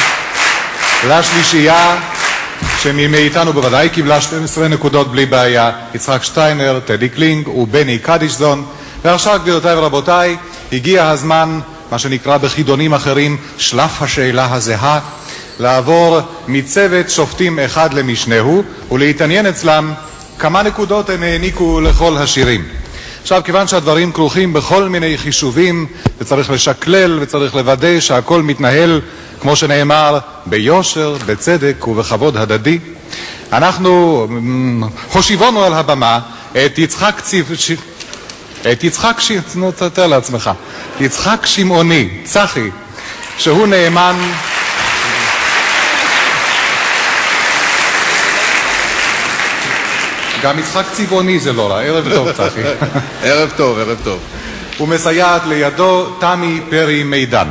A: לשלישייה, שמאיתנו בוודאי קיבלה 12 נקודות בלי בעיה, יצחק שטיינר, טדי קלינג ובני קדישזון. ועכשיו, גבירותיי ורבותיי, הגיע הזמן, מה שנקרא בחידונים אחרים, שלף השאלה הזהה, לעבור מצוות שופטים אחד למשנהו, ולהתעניין אצלם כמה נקודות הם העניקו לכל השירים. עכשיו, כיוון שהדברים כרוכים בכל מיני חישובים, וצריך לשקלל וצריך לוודא שהכל מתנהל, כמו שנאמר, ביושר, בצדק ובכבוד הדדי, אנחנו חושיבונו על הבמה את יצחק שמעוני, צחי, שהוא נאמן גם יצחק צבעוני זה לא רע. ערב טוב, צחי.
E: ערב טוב, ערב טוב.
A: ומסייעת לידו תמי פרי מידן.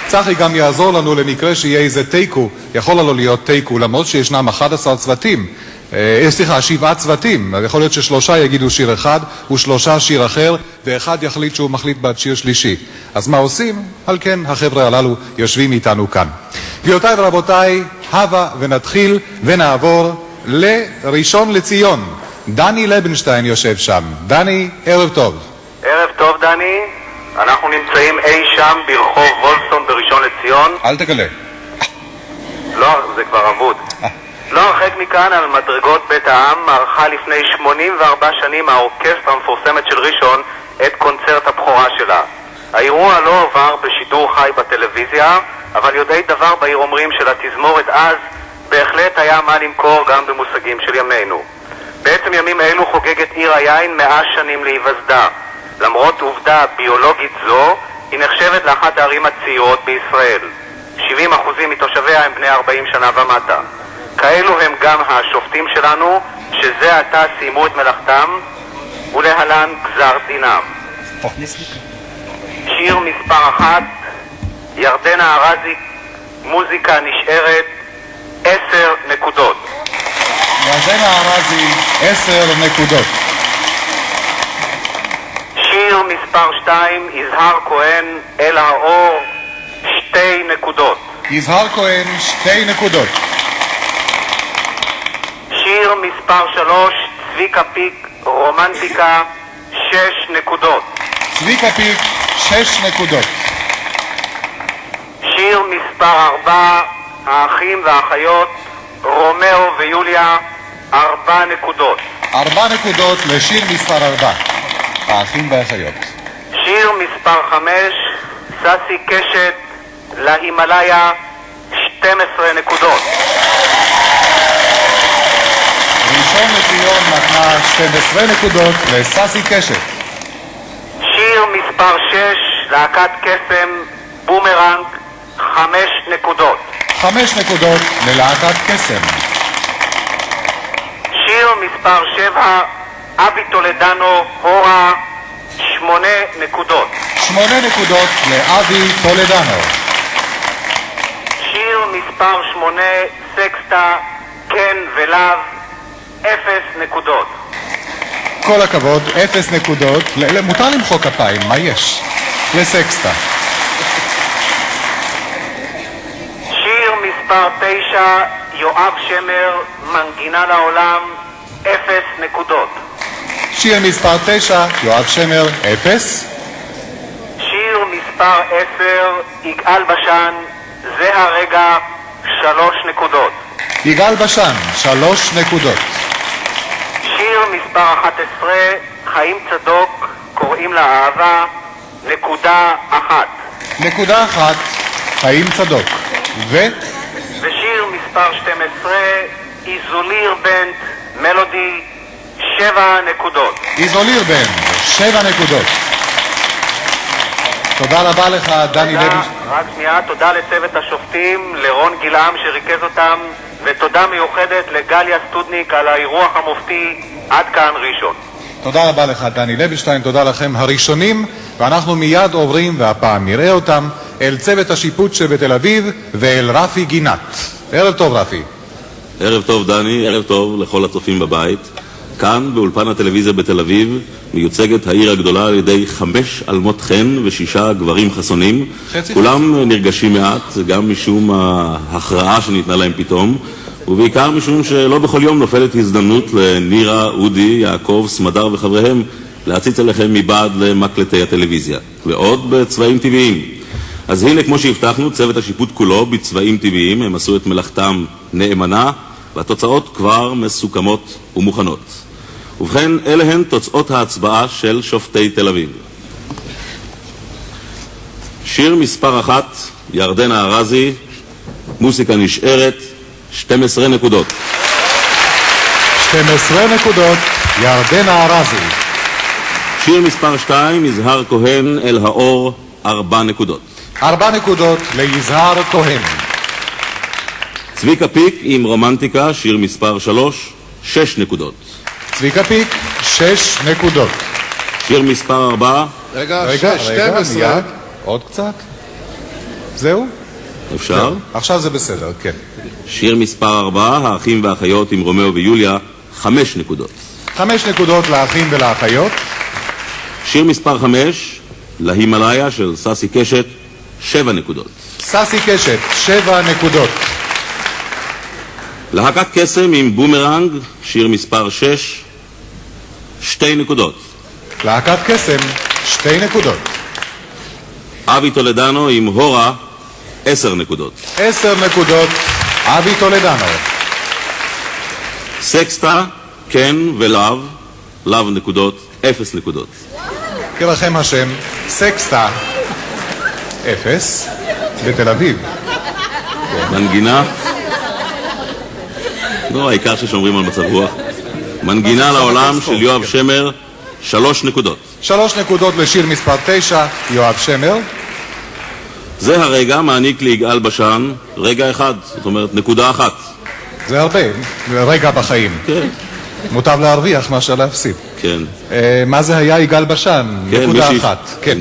A: צחי גם יעזור לנו למקרה שיהיה איזה תיקו, יכול לנו להיות תיקו, למרות שישנם 11 צוותים, 7 צוותים, יכול להיות ששלושה יגידו שיר אחד ושלושה שיר אחר, ואחד יחליט שהוא מחליט בעד שיר שלישי. אז מה עושים? על כן החבר'ה הללו יושבים איתנו כאן. גבירותיי ורבותיי, הבה ונתחיל ונעבור לראשון לציון. דני לבנשטיין יושב שם. דני, ערב טוב.
I: ערב טוב, דני. אנחנו נמצאים אי שם ברחוב וולפסון בראשון לציון.
A: אל תגלה.
I: לא, זה כבר אבוד. לא הרחק מכאן, על מדרגות בית העם, ערכה לפני 84 שנים האורקסטרה המפורסמת של ראשון את קונצרט הבכורה שלה. האירוע לא עבר בשידור חי בטלוויזיה, אבל יודעי דבר בעיר אומרים שלתזמורת אז בהחלט היה מה למכור גם במושגים של ימינו. בעצם ימים אלו חוגגת עיר היין 100 שנים להיווסדה. למרות עובדה ביולוגית זו, היא נחשבת לאחת הערים הצעירות בישראל. 70% מתושביה הם בני 40 שנה ומטה. כאלו הם גם השופטים שלנו, שזה עתה סיימו את מלאכתם, ולהלן גזר דינם. שיר מספר 1, ירדנה ארזי, מוזיקה נשארת, 10 נקודות.
A: ירדנה ארזי, 10 נקודות.
I: שיר מספר 2, יזהר כהן, אל האור, 2 נקודות.
A: יזהר כהן, 2 נקודות.
I: שיר מספר 3, צביקה פיק, רומנטיקה, 6 נקודות.
A: צביקה פיק, 6 נקודות.
I: שיר מספר 4, האחים והאחיות, רומאו ויוליה, 4 נקודות.
A: 4 נקודות לשיר מספר 4, האחים והאחיות.
I: שיר מספר 5, ססי קשת, להימלאיה, 12 נקודות.
A: ראשון לציון נתנה 12 נקודות לססי קשת.
I: שיר מספר 6, להקת קסם, בומרנג, 5 נקודות.
A: 5 נקודות ללהקת קסם.
I: שיר מספר 7, אבי טולדנו, הורה, 8 נקודות.
A: 8 נקודות לאבי טולדנו.
I: שיר מספר 8, סקסטה, כן ולאו, 0 נקודות.
A: כל הכבוד, 0 נקודות. מותר למחוא כפיים, מה יש? לסקסטה.
I: שיר מספר 9, יואב שמר, מנגינה לעולם, 0 נקודות.
A: שיר מספר 9, יואב שמר, 0.
I: שיר מספר 10, יגאל בשן, זה הרגע, 3 נקודות.
A: יגאל בשן, 3 נקודות.
I: שיר מספר 11, חיים צדוק, קוראים לה אהבה, 1.
A: נקודה 1, חיים צדוק.
I: ושיר מספר 12, איזוליר בנט, מלודי, 7 נקודות.
A: איזוליר בן, 7 נקודות. תודה רבה לך, דני לבנשטיין.
I: רק שנייה, תודה לצוות השופטים, לרון גילעם שריכז אותם, ותודה מיוחדת לגליה סטודניק על האירוח המופתי. עד כאן ראשון.
A: תודה רבה לך, דני לבנשטיין, תודה לכם הראשונים, ואנחנו מיד עוברים, והפעם נראה אותם, אל צוות השיפוט שבתל אביב ואל רפי גינת. ערב טוב, רפי.
J: ערב טוב, דני, ערב טוב לכל הצופים בבית. כאן, באולפן הטלוויזיה בתל אביב, מיוצגת העיר הגדולה על ידי 5 אלמות חן ו6 גברים חסונים. כולם נרגשים מעט, גם משום ההכרעה שניתנה להם פתאום, ובעיקר משום שלא בכל יום נופלת הזדמנות לנירה, אודי, יעקב, סמדר וחבריהם להציץ עליכם מבעד למקלטי הטלוויזיה, ועוד בצבעים טבעיים. אז הנה, כמו שהבטחנו, צוות השיפוט כולו בצבעים טבעיים, הם עשו את מלאכתם נאמנה, והתוצאות כבר מסוכמות ומוכנות. ובכן, אלה הן תוצאות ההצבעה של שופטי תל אביב. שיר מספר 1, ירדנה ארזי, מוסיקה נשארת, 12 נקודות.
A: 12 נקודות, ירדנה ארזי.
J: שיר מספר 2, יזהר כהן, אל האור, 4 נקודות.
A: 4 נקודות ליזהר כהן.
J: צביקה פיק עם רומנטיקה, שיר מספר 3, 6 נקודות.
A: צביקה פיק, 6 נקודות.
J: שיר מספר 4,
A: רגע, 12. מיד, עוד קצת. זהו?
J: אפשר?
A: עכשיו זה בסדר, כן.
J: שיר מספר 4, האחים והאחיות עם רומאו ויוליה, 5 נקודות.
A: 5 נקודות לאחים ולאחיות.
J: שיר מספר 5, להימלאיה של ססי קשת, 7 נקודות.
A: ססי קשת, 7 נקודות.
J: להקת קסם עם בומרנג, שיר מספר 6, 2 נקודות.
A: להקת קסם, 2 נקודות.
J: אבי טולדנו עם הורה, 10 נקודות.
A: 10 נקודות, אבי טולדנו.
J: סקסטה, כן ולאו, לאו נקודות, 0 נקודות.
A: כרחם השם, סקסטה, 0, בתל אביב.
J: מנגינה, לא, העיקר ששומרים על מצב רוח. מנגינה לעולם של יואב שמר, 3 נקודות.
A: 3 נקודות לשיר מספר 9, יואב שמר.
J: זה הרגע מעניק ליגאל בשן רגע אחד, זאת אומרת נקודה 1.
A: זה הרבה, רגע בחיים.
J: כן.
A: מוטב להרוויח מאשר להפסיד.
J: כן.
A: מה זה היה יגאל בשן?
J: כן,
A: נקודה 1. כן.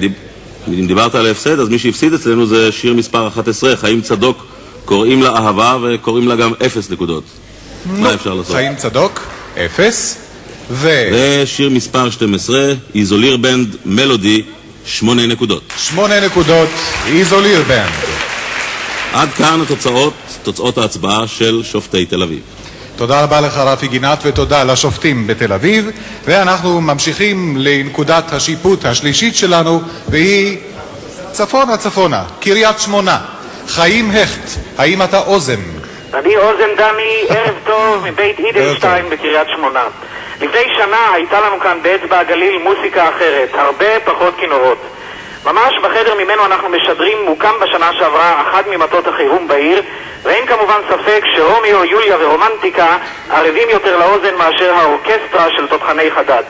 J: אם דיברת על ההפסד, אז מי שהפסיד אצלנו זה שיר מספר 11, חיים צדוק, קוראים לה אהבה וקוראים לה גם 0 נקודות. מה אפשר לעשות?
A: חיים צדוק, 0.
J: ושיר מספר 12, איזוליר בנד, מלודי, 8 נקודות.
A: 8 נקודות, איזוליר בנד.
J: עד כאן תוצאות ההצבעה של שופטי תל אביב.
A: תודה רבה לך רפי גינת ותודה לשופטים בתל אביב, ואנחנו ממשיכים לנקודת השיפוט השלישית שלנו, והיא צפונה, קריית שמונה. חיים הכט, האם אתה אוזן?
I: אני אוזן דני, ערב טוב מבית אידלשטיין בקריית שמונה. לפני שנה הייתה לנו כאן באצבע הגליל מוסיקה אחרת, הרבה פחות כינורות. ממש בחדר ממנו אנחנו משדרים מוקם בשנה שעברה אחת ממטות החירום בעיר, ואין כמובן ספק שרומיו, יוליה ורומנטיקה ערבים יותר לאוזן מאשר האורקסטרה של תותחני חדד.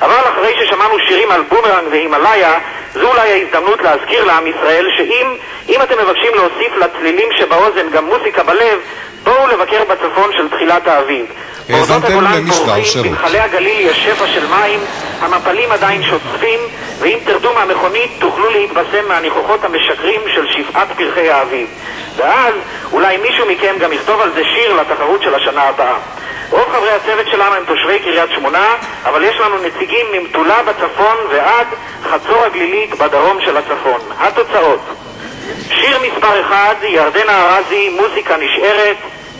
I: אבל אחרי ששמענו שירים על בומרנג והימלאיה, זו אולי ההזדמנות להזכיר לעם ישראל שאם אתם מבקשים להוסיף לצלילים שבאוזן גם מוסיקה בלב, בואו לבקר בצפון של תחילת האביב. בעודות הגולן פורחים, בנחלי הגליל יש שפע של מים, המפלים עדיין שוצפים, ואם תרדו מהמכונית תוכלו להתבשם מהניחוחות המשקרים של שפעת פרחי האביב. ואז אולי מישהו מכם גם יכתוב על זה שיר לתחרות של השנה הבאה. רוב חברי הצוות שלנו הם תושבי קריית שמונה, אבל יש לנו נציגים ממטולה בצפון ועד חצור הגלילית בדרום של הצפון. התוצאות: שיר מספר 1, ירדנה ארזי, מוזיקה נשארת,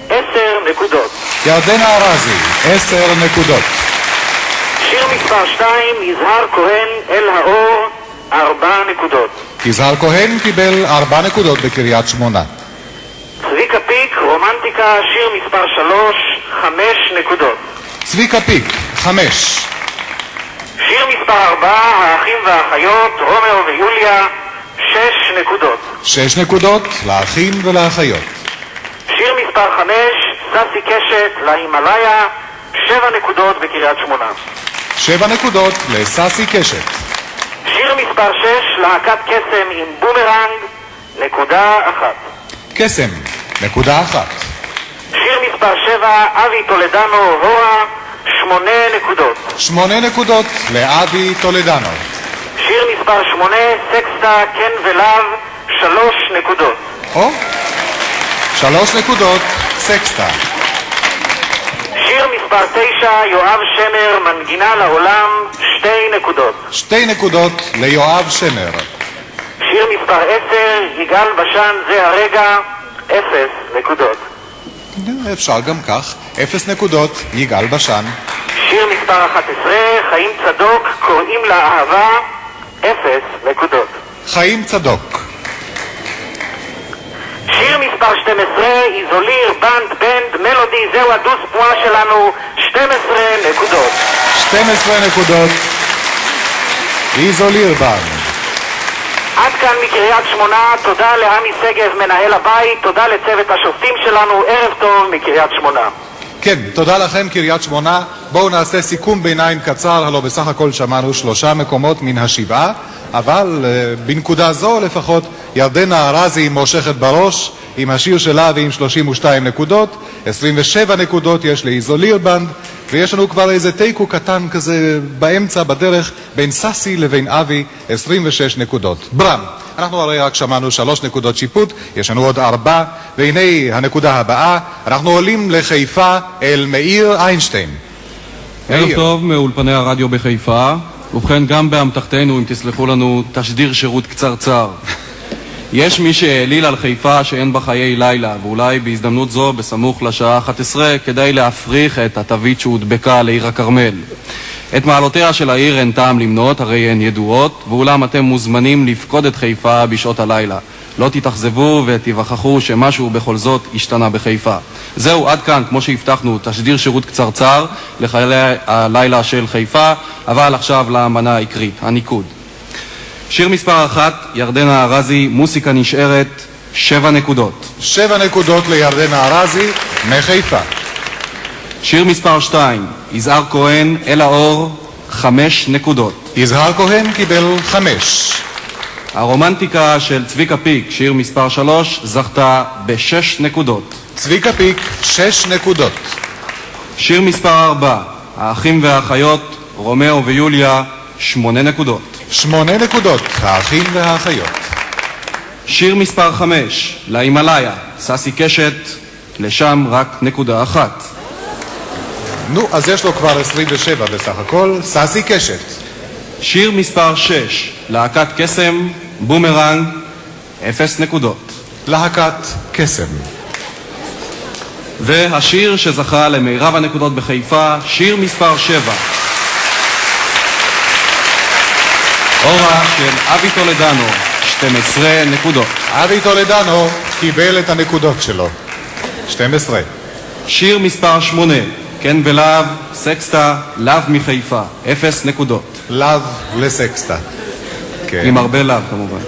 I: 10 נקודות.
A: ירדנה ארזי, 10 נקודות.
I: שיר מספר 2, יזהר כהן, אל האור, 4 נקודות.
A: יזהר כהן קיבל 4 נקודות בקריית שמונה.
I: צביקה פיק, רומנטיקה, שיר מספר 3, 5 נקודות.
A: צביקה פיק, 5.
I: שיר מספר 4, האחים והאחיות, רומאו ויוליה, 6 נקודות.
A: 6 נקודות לאחים ולאחיות.
I: שיר מספר 5, ססי קשת, להימלאיה, 7 נקודות בקריית שמונה.
A: 7 נקודות לססי קשת.
I: שיר מספר 6, להקת קסם עם בומרנג, נקודה 1.
A: קסם, נקודה 1.
I: שיר מספר 7, אבי טולדנו, הורה, 8 נקודות.
A: 8 נקודות לאבי טולדנו.
I: שיר מספר 8, סקסטה, כן ולאו, 3 נקודות.
A: 3 נקודות, סקסטה.
I: שיר מספר מספר 9, יואב שמר, מנגינה לעולם, 2 נקודות.
A: 2 נקודות ליואב שמר.
I: שיר מספר 10, יגאל בשן, זה הרגע, 0 נקודות.
A: אפשר גם כך. 0 נקודות, יגאל בשן.
I: שיר מספר 11, חיים צדוק, קוראים לה אהבה, 0 נקודות.
A: חיים צדוק.
I: שיר מספר 12, איזוליר, בנד, מלודי, זהו הדוס פועה שלנו, 12 נקודות.
A: 12 נקודות. איזוליר בנד.
I: עד כאן מקריית שמונה, תודה לעמי סגב מנהל הבית, תודה לצוות השופטים שלנו, ערב טוב מקריית שמונה.
A: כן, תודה לכם קריית שמונה. בואו נעשה סיכום ביניים קצר, הלוא בסך הכל שמענו 3 מקומות מן 7, אבל בנקודה זו לפחות ירדנה ארזי מושכת בראש עם השיר שלה ועם 32 נקודות, 27 נקודות יש לאיזוליר בנד, ויש לנו כבר איזה תיקו קטן כזה באמצע בדרך בין ססי לבין אבי, 26 נקודות. ברם, אנחנו הרי רק שמענו 3 נקודות שיפוט, יש לנו עוד 4, והנה הנקודה הבאה, אנחנו עולים לחיפה אל מאיר איינשטיין.
K: ערב טוב מאולפני הרדיו בחיפה, ובכן גם באמתחתנו, אם תסלחו לנו, תשדיר שירות קצרצר. יש מי שהעליל על חיפה שאין בה חיי לילה, ואולי בהזדמנות זו, בסמוך לשעה 11, כדי להפריך את התווית שהודבקה לעיר הכרמל. את מעלותיה של העיר אין טעם למנות, הרי הן ידועות, ואולם אתם מוזמנים לפקוד את חיפה בשעות הלילה. לא תתאכזבו ותיווכחו שמשהו בכל זאת השתנה בחיפה. זהו, עד כאן, כמו שהבטחנו, תשדיר שירות קצרצר לחיילי הלילה של חיפה, אבל עכשיו למנה העיקרית, הניקוד. שיר מספר 1, ירדנה ארזי, מוסיקה נשארת, 7 נקודות.
A: 7 נקודות לירדנה ארזי מחיפה.
K: שיר מספר 2, יזהר כהן, אל האור, 5 נקודות.
A: יזהר כהן קיבל 5.
K: הרומנטיקה של צביקה פיק, שיר מספר 3, זכתה ב6 נקודות.
A: צביקה פיק, 6 נקודות.
K: שיר מספר 4, האחים והאחיות, רומאו ויוליה, 8 נקודות.
A: 8 נקודות, האחים והאחיות.
K: שיר מספר 5, להימלאיה, ססי קשת, לשם רק נקודה 1.
A: נו, אז יש לו כבר 27 בסך הכל, ססי קשת.
K: שיר מספר 6, להקת קסם, בומרנג, 0 נקודות.
A: להקת קסם.
K: והשיר שזכה למירב הנקודות בחיפה, שיר מספר 7. אורה של אבי טולדנו, 12 נקודות.
A: אבי טולדנו קיבל את הנקודות שלו, 12.
K: שיר מספר 8, כן ולאו, סקסטה, לאו מחיפה, 0 נקודות.
A: לאו לסקסטה. כן.
K: עם הרבה לאו כמובן.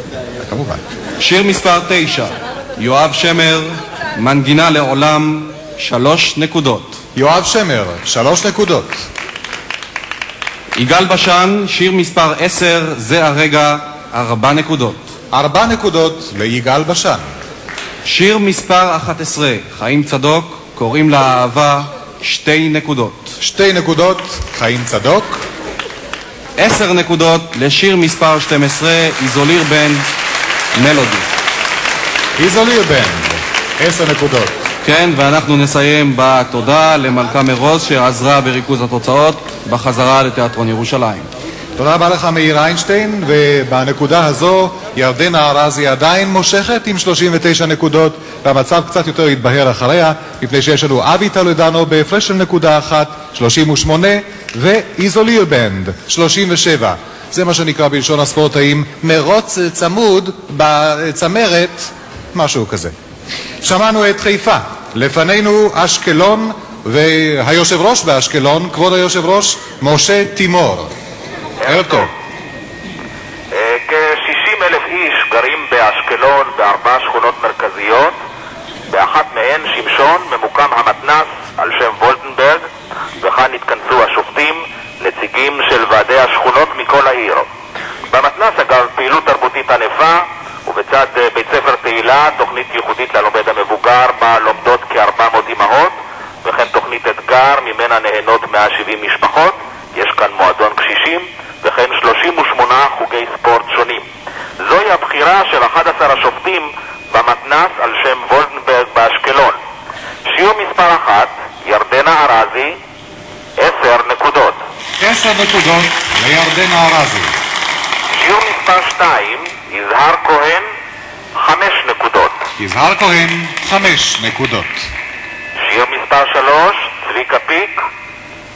A: כמובן.
K: שיר מספר 9, יואב שמר, מנגינה לעולם, 3 נקודות.
A: יואב שמר, 3 נקודות.
K: יגאל בשן, שיר מספר 10, זה הרגע, 4 נקודות.
A: 4 נקודות ליגאל בשן.
K: שיר מספר 11, חיים צדוק, קוראים לה אהבה, 2 נקודות.
A: 2 נקודות, חיים צדוק.
K: 10 נקודות לשיר מספר 12, איזוליר בן, מלודי.
A: איזוליר בן, 10 נקודות.
K: כן, ואנחנו נסיים בתודה למלכה מרוז שעזרה בריכוז התוצאות בחזרה לתיאטרון ירושלים.
A: תודה רבה לך מאיר איינשטיין, ובנקודה הזו ירדנה ארזי עדיין מושכת עם 39 נקודות, והמצב קצת יותר יתבהר אחריה, מפני שיש לנו אבי טולדנו בהפרש של נקודה 1, 38, ואיזוליר בנד, 37. זה מה שנקרא בלשון הספורטאים מרוץ צמוד בצמרת, משהו כזה. שמענו את חיפה, לפנינו אשקלון, והיושב ראש באשקלון, כבוד היושב ראש, משה תימור. ערב טוב.
I: כ-60,000 איש גרים באשקלון ב4 שכונות מרכזיות. באחת מהן, שמשון, ממוקם המתנ"ס על שם וולטנברג, וכאן התכנסו השופטים, נציגים של ועדי השכונות מכל העיר. במתנ"ס אגב פעילות תרבותית ענפה, ובצד בית ספר תהילה, תוכנית ייחודית ללומד המבוגר, בה לומדות כ-400 אמהות, וכן תוכנית אתגר, ממנה נהנות 170 משפחות. יש כאן מועדון קשישים, וכן 38 חוגי ספורט שונים. זוהי הבחירה של 11 השופטים במתנ"ס על שם וולטנברג באשקלון. שיר מספר 1, ירדנה ארזי,
A: 10 נקודות לירדנה ארזי.
I: שיעור מספר 2, יזהר כהן, 5 נקודות.
A: יזהר כהן, 5 נקודות.
I: שיעור מספר 3, צביקה פיק,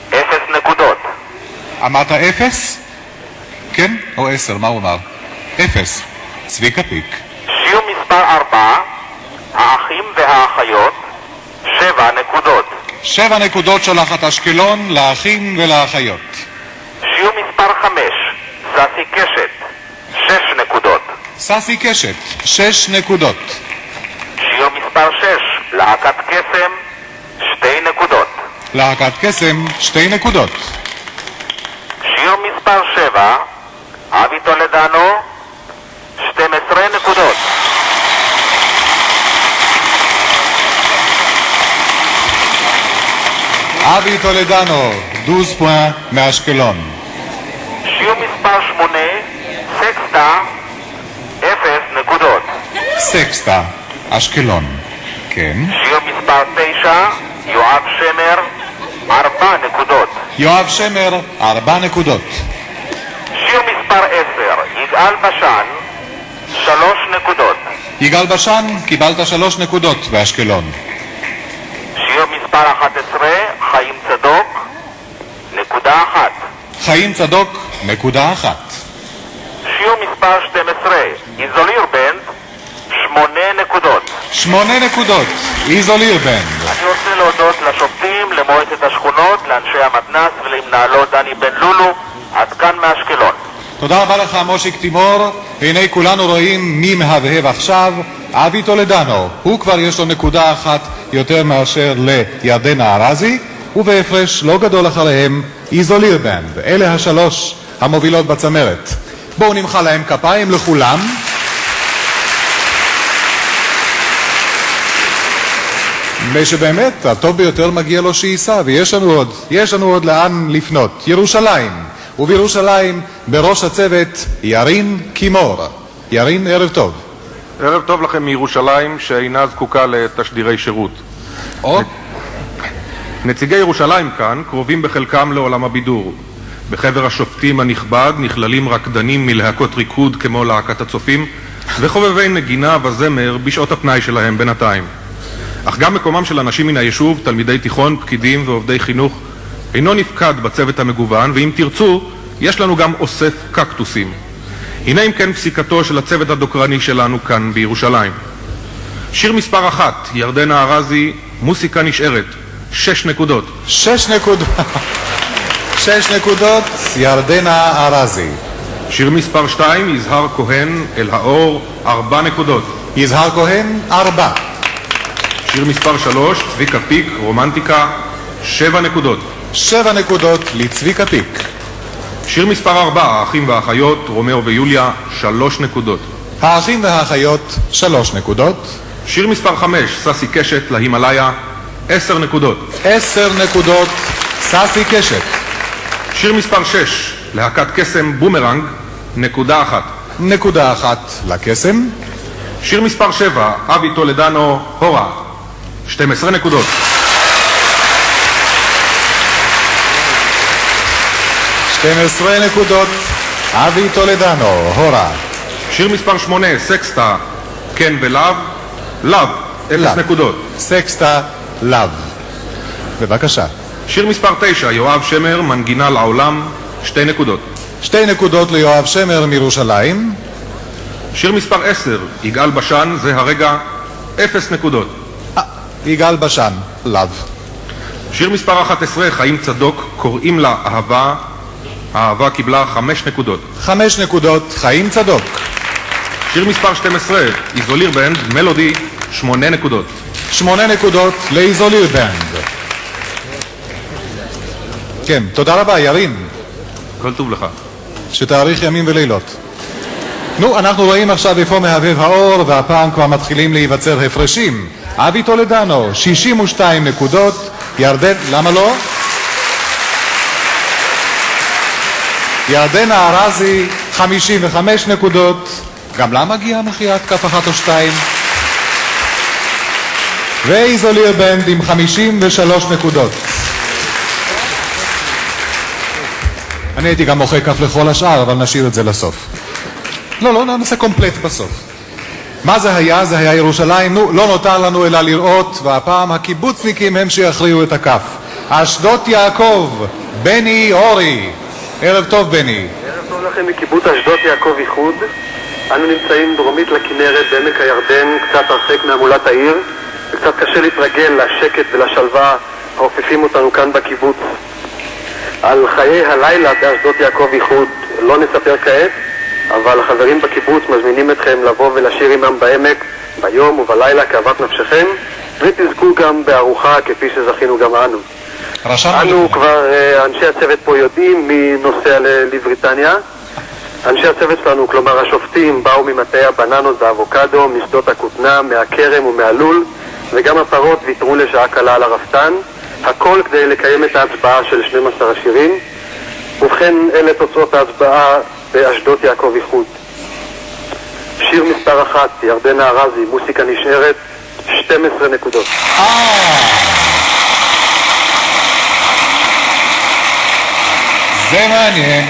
I: 0 נקודות.
A: אמרת 0? כן? או 10, מה הוא אמר? 0. צביקה פיק.
I: שיעור מספר 4, האחים והאחיות, 7 נקודות.
A: 7 נקודות שולחת אשקלון לאחים ולאחיות.
I: שיעור מספר 5, ססי קשת, 6 נקודות.
A: ססי קשת, 6 נקודות.
I: שיעור מספר 6, להקת קסם, 2 נקודות.
A: להקת קסם, 2 נקודות.
I: שיעור מספר 7, אבי טולדנו, 12 נקודות.
A: אבי טולדנו, 12 פוינט מאשקלון.
I: שיעור מספר 8, סקסטה, 0 נקודות.
A: סקסטה, אשקלון. כן.
I: שיעור מספר 9, יואב שמר, 4 נקודות.
A: יואב שמר, 4 נקודות.
I: שיעור מספר 10, יגאל בשן, 3 נקודות.
A: יגאל בשן, קיבלת 3 נקודות באשקלון.
I: שיעור מספר 11, חיים צדוק, נקודה 1.
A: חיים צדוק, נקודה 1.
I: שיעור מספר 12, איזוליר בנד, 8 נקודות.
A: 8 נקודות, איזוליר בנד.
I: אני רוצה להודות לשופטים, למועצת השכונות, לאנשי המתנ"ס ולמנהלו דני בן לולו. עד כאן מאשקלון.
A: תודה רבה לך מושיק תימור. הנה כולנו רואים מי מהבהב עכשיו. אבי טולדנו, הוא כבר יש לו נקודה 1 יותר מאשר לירדנה ארזי, ובהפרש לא גדול אחריהם איזוליר בנד. אלה השלוש המובילות בצמרת. בואו נמחא להם כפיים לכולם. ושבאמת הטוב ביותר מגיע לו שייסע, ויש לנו עוד לאן לפנות. ירושלים, ובירושלים בראש הצוות ירין קימור. ירין, ערב טוב.
L: ערב טוב לכם מירושלים שאינה זקוקה לתשדירי שירות. נציגי ירושלים כאן קרובים בחלקם לעולם הבידור. בחבר השופטים הנכבד נכללים רקדנים מלהקות ריקוד כמו להקת הצופים וחובבי נגינה וזמר בשעות הפנאי שלהם בינתיים. אך גם מקומם של אנשים מן היישוב, תלמידי תיכון, פקידים ועובדי חינוך, אינו נפקד בצוות המגוון, ואם תרצו, יש לנו גם אוסף קקטוסים. הנה אם כן פסיקתו של הצוות הדוקרני שלנו כאן בירושלים. שיר מספר 1, ירדנה ארזי, מוסיקה נשארת, 6 נקודות.
A: 6 נקודות. 6 נקודות, ירדנה ארזי.
L: שיר מספר 2, יזהר כהן, אל האור, 4 נקודות.
A: יזהר כהן, 4.
L: שיר מספר 3, צביקה פיק, רומנטיקה, 7 נקודות.
A: 7 נקודות לצביקה פיק.
L: שיר מספר 4, האחים והאחיות, רומאו ויוליה, 3 נקודות.
A: האחים והאחיות, 3 נקודות.
L: שיר מספר 5, ססי קשת, להימלאיה, 10 נקודות.
A: 10 נקודות, ססי קשת.
L: שיר מספר 6, להקת קסם, בומרנג, נקודה 1.
A: נקודה 1 לקסם.
L: שיר מספר 7, אבי טולדנו, הורה, 12 נקודות.
A: 12 נקודות, אבי טולדנו, הורה.
L: שיר מספר 8, סקסטה, כן ולאו, לאו, 0 נקודות.
A: סקסטה, לאו. בבקשה.
L: שיר מספר 9, יואב שמר, מנגינה לעולם, 2 נקודות.
A: 2 נקודות ליואב שמר מירושלים.
L: שיר מספר 10, יגאל בשן, זה הרגע, 0 נקודות.
A: יגאל בשן, לאו.
L: שיר מספר 11, חיים צדוק, קוראים לה אהבה, האהבה קיבלה 5 נקודות.
A: 5 נקודות, חיים צדוק.
L: שיר מספר 12, איזוליר בנד, מלודי, 8 נקודות.
A: 8 נקודות לאיזוליר בנד. כן, תודה רבה, ירין.
L: כל טוב לך.
A: שתאריך ימים ולילות. נו, אנחנו רואים עכשיו איפה מהבהב האור, והפעם כבר מתחילים להיווצר הפרשים. אבי טולדנו, 62 נקודות, ירדן, למה לא? ירדנה ארזי, 55 נקודות, גם לה מגיעה מחיית כף 1 או 2. ואיזוליר בנד עם 53 נקודות. אני הייתי גם מוחא כף לכל השאר, אבל נשאיר את זה לסוף. לא, נעשה קומפלט בסוף. מה זה היה? זה היה ירושלים. נו, לא נותר לנו אלא לראות, והפעם הקיבוצניקים הם שיכריעו את הכף. אשדות יעקב, בני אורי. ערב טוב, בני.
M: ערב טוב לכם מקיבוץ אשדות יעקב איחוד. אנו נמצאים דרומית לכנרת בעמק הירדן, קצת הרחק מהמולת העיר, וקצת קשה להתרגל לשקט ולשלווה האופפים אותנו כאן בקיבוץ. על חיי הלילה באשדות יעקב איחוד לא נספר כעת, אבל החברים בקיבוץ מזמינים אתכם לבוא ולשיר עמם בעמק ביום ובלילה כאוות נפשכם, ותזכו גם בארוחה כפי שזכינו גם אנו. אנו כבר, אנשי הצוות פה יודעים מי נוסע לבריטניה. אנשי הצוות שלנו, כלומר השופטים, באו ממטעי הבננות והאבוקדו, משדות הכותנה, מהכרם ומהלול, וגם הפרות ויתרו לשעה קלה על הרפתן, הכל כדי לקיים את ההצבעה של 12 השירים. ובכן, אלה תוצאות ההצבעה באשדות יעקב איחוד. שיר מספר 1, ירדנה ארזי, מוסיקה נשארת, 12 נקודות.
A: זה מעניין.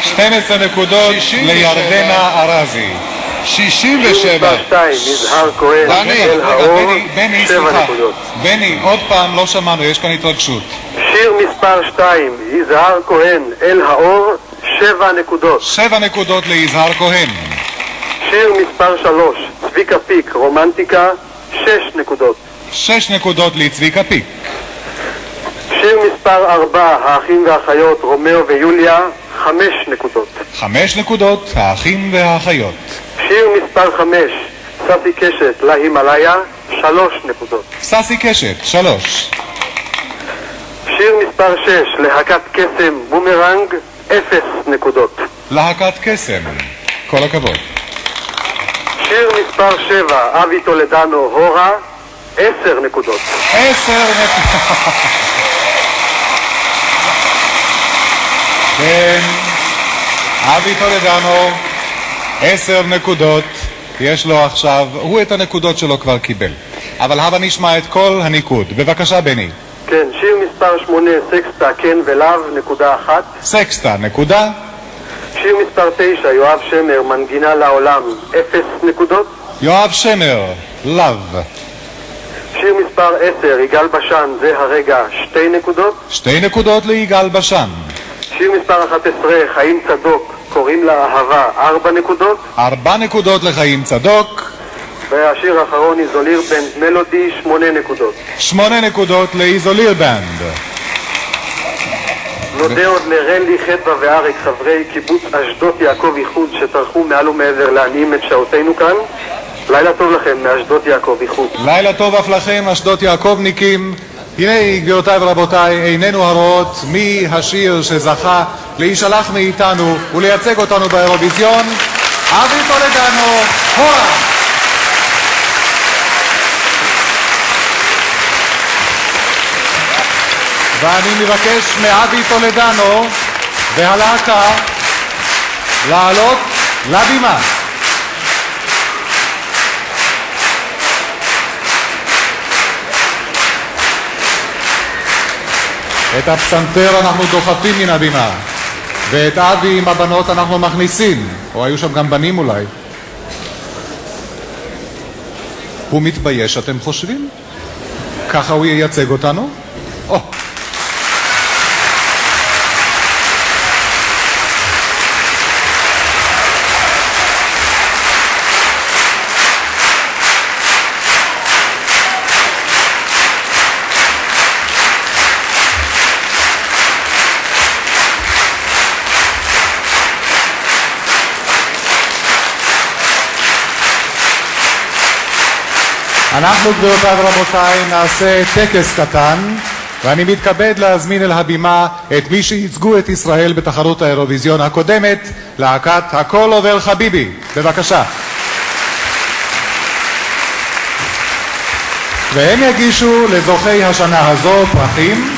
A: 12 נקודות לירדנה ארזי. 67.
M: יזהר כהן, אל האור, 7 נקודות.
A: בני, עוד פעם לא שמענו, יש כאן התרגשות.
M: שיר מספר 2, יזהר כהן, אל האור, 7 נקודות.
A: 7 נקודות ליזהר כהן.
M: שיר מספר 3, צביקה פיק, רומנטיקה, 6 נקודות.
A: 6 נקודות לצביקה פיק.
M: שיר מספר 4, האחים והאחיות, רומאו ויוליה, 5 נקודות.
A: 5 נקודות, האחים והאחיות.
M: שיר מספר 5, ססי קשת, להימלאיה, 3 נקודות.
A: ססי קשת, 3.
M: שיר מספר 6, להקת קסם, בומרנג, 0 נקודות.
A: להקת קסם, כל הכבוד.
M: שיר מספר 7, אבי טולדנו, הורה, 10 נקודות.
A: 10 נקודות. כן, אבי טולדנו, 10 נקודות. יש לו עכשיו, הוא את הנקודות שלו כבר קיבל. אבל הבה נשמע את כל הניקוד. בבקשה, בני.
M: כן, שיר מספר 8, סקסטה, כן ולאו, נקודה 1.
A: סקסטה, נקודה.
M: שיר מספר 9, יואב שמר, מנגינה לעולם, 0 נקודות.
A: יואב שמר, לאו.
M: שיר מספר 10, יגאל בשן, זה הרגע, 2 נקודות.
A: 2 נקודות ליגאל בשן.
M: שיר מספר 11, חיים צדוק, קוראים לה אהבה, 4 נקודות.
A: 4 נקודות לחיים צדוק.
M: והשיר האחרון, איזוליר בנד מלודי, 8 נקודות.
A: 8 נקודות לאיזוליר בנד.
M: נודה עוד לרלי, חדווה ואריק, חברי קיבוץ אשדות יעקב איחוד, שטרחו מעל ומעבר להנעים את שעותינו כאן. לילה טוב לכם מאשדות יעקב איחוד.
A: לילה טוב אף לכם, אשדות יעקבניקים. הנה, גבירותיי ורבותיי, עינינו הרואות מי השיר שזכה להישלח מאיתנו ולייצג אותנו באירוויזיון. אבי טולדנו, הורה! ואני מבקש מאבי טולדנו והלהקה לעלות לבימה. את הפסנתר אנחנו דוחפים מן הבימה, ואת אבי עם הבנות אנחנו מכניסים, או היו שם גם בנים אולי. הוא מתבייש, אתם חושבים? ככה הוא ייצג אותנו? אנחנו, גבירותיי ורבותיי, נעשה טקס קטן, ואני מתכבד להזמין אל הבימה את מי שייצגו את ישראל בתחרות האירוויזיון הקודמת, להקת הכל עובר חביבי. בבקשה. והם יגישו לזוכי השנה הזו פרחים.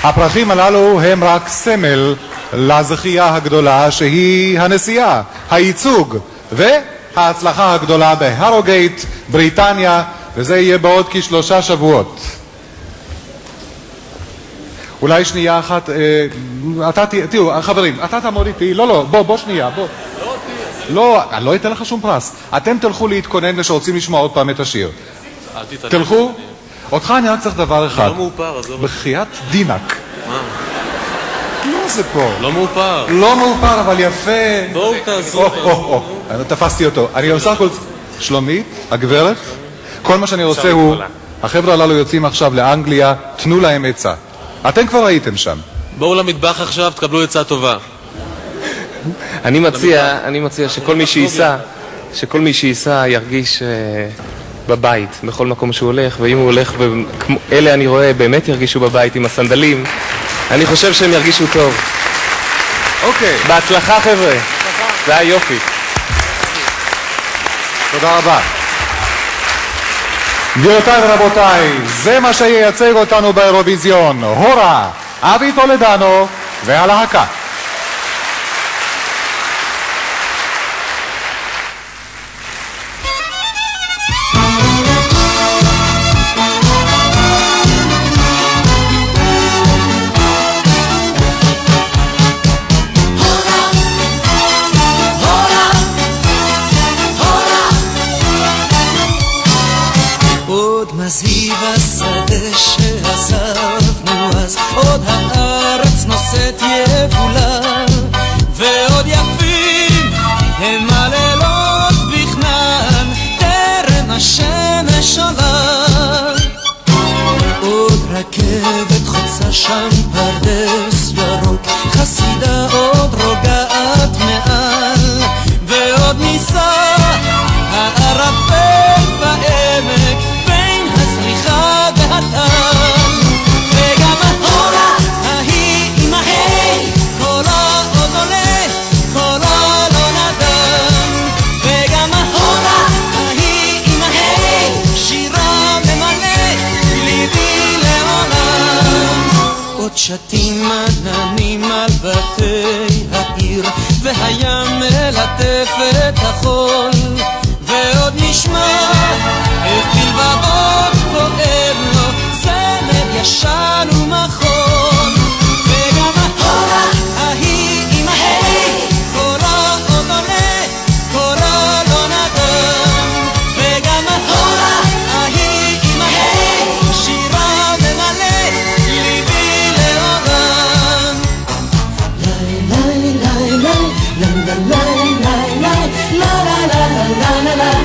A: הפרחים הללו הם רק סמל לזכייה הגדולה שהיא הנסיעה, הייצוג וההצלחה הגדולה בהרוגייט, בריטניה, וזה יהיה בעוד כ3 שבועות. אולי שנייה אחת, תראו, חברים, אתה תעמוד איתי, לא, בוא שנייה, בוא. לא, אני לא אתן לך שום פרס. אתם תלכו להתכונן ושרוצים לשמוע עוד פעם את השיר. תלכו. אותך אני רק צריך דבר אחד.
N: לא מאופר, עזוב.
A: בחיית דינק.
N: מה?
A: לא זה פה.
N: לא מאופר.
A: לא מאופר, אבל יפה.
N: בואו תעזרו.
A: תפסתי אותו. אני גם סך הכל... שלומית, הגברת, כל מה שאני רוצה הוא... החבר'ה הללו יוצאים עכשיו לאנגליה, תנו להם עצה. אתם כבר הייתם שם.
N: בואו למטבח עכשיו, תקבלו עצה טובה.
O: אני מציע שכל מי שייסע ירגיש בבית, בכל מקום שהוא הולך, ואם הוא הולך, אלה אני רואה באמת ירגישו בבית עם הסנדלים, אני חושב שהם ירגישו טוב.
A: אוקיי.
O: בהצלחה חבר'ה. זה היה יופי.
A: תודה רבה. גבירותיי ורבותיי, זה מה שייצג אותנו באירוויזיון. הורה, אבי טולדנו והלהקה.
B: מזהיב השדה שעזבנו אז, עוד הארץ נושאת יבולה, ועוד יפים הם הלילות בכנען, טרם השמש עולה. עוד רכבת חוצה שם פרדס ירוק, חסידה עוד רוגעת מעל, ועוד ניסה הערפל בעמק בין הזריחה והטל, וגם ההורה ההיא עם ההי קולה עוד עולה, קולה לא נדם, וגם ההורה ההיא עם ההי שירה ממלא ליבי לעולם. עוד שתים עננים על בתי העיר, והים מלטף את החול, ועוד נשמע איך בלבבות פועל לו זמר ישן ומחול, וגם ההורה ההיא עם ההי קולה עוד עולה, קולה לא נדם, וגם ההורה ההיא עם ההי שירה ממלא ליבי לעולם. לי לי לי לי לי לי לי לי לי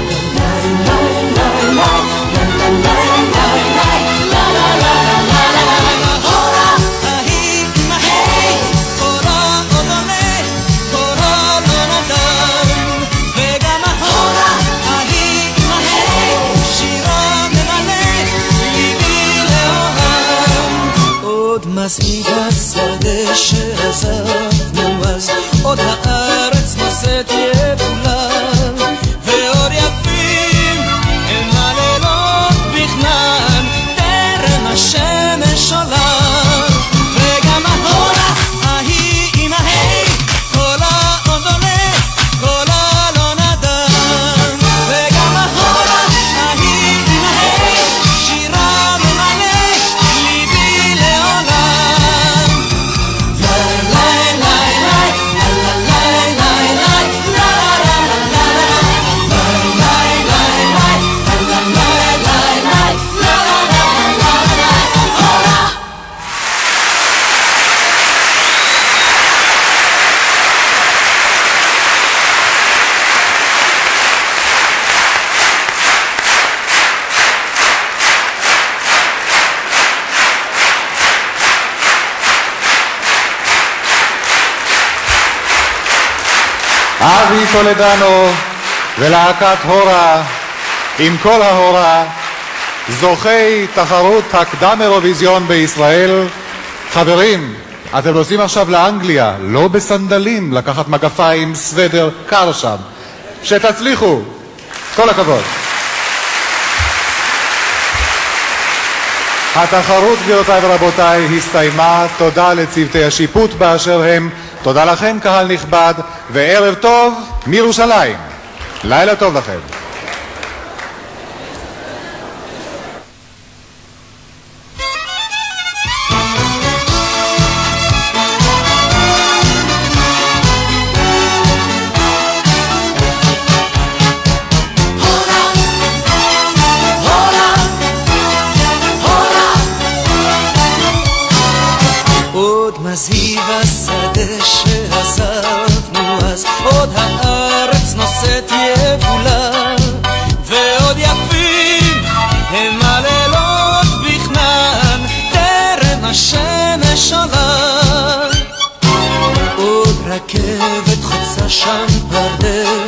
B: מסעיד השדה שעזבנו אז, עוד הארץ נושאת יבולה, ועוד יפים הם הלילות בכנען, טרם השמש עולה, וגם ההורה ההיא עם ההי קולה עוד עולה, קולה לא נדם, וגם ההורה ההיא עם ההי שירה ממלא ליבי לעולם.
A: אבי טולדנו ולהקת הורה עם כל ההורה, זוכי תחרות הקדם אירוויזיון בישראל. חברים, אתם נוסעים עכשיו לאנגליה, לא בסנדלים, לקחת מגפיים, סוודר, קר שם. שתצליחו. כל הכבוד. התחרות, גבירותיי ורבותיי, הסתיימה. תודה לצוותי השיפוט באשר הם. תודה לכם, קהל נכבד, וערב טוב מירושלים. לילה טוב לכם.
B: עוד מזהיב השדה שעזבנו אז, עוד הארץ נושאת יבולה, ועוד יפים הם הלילות בכנען, טרם השמש עולה. עוד רכבת חוצה שם פרדס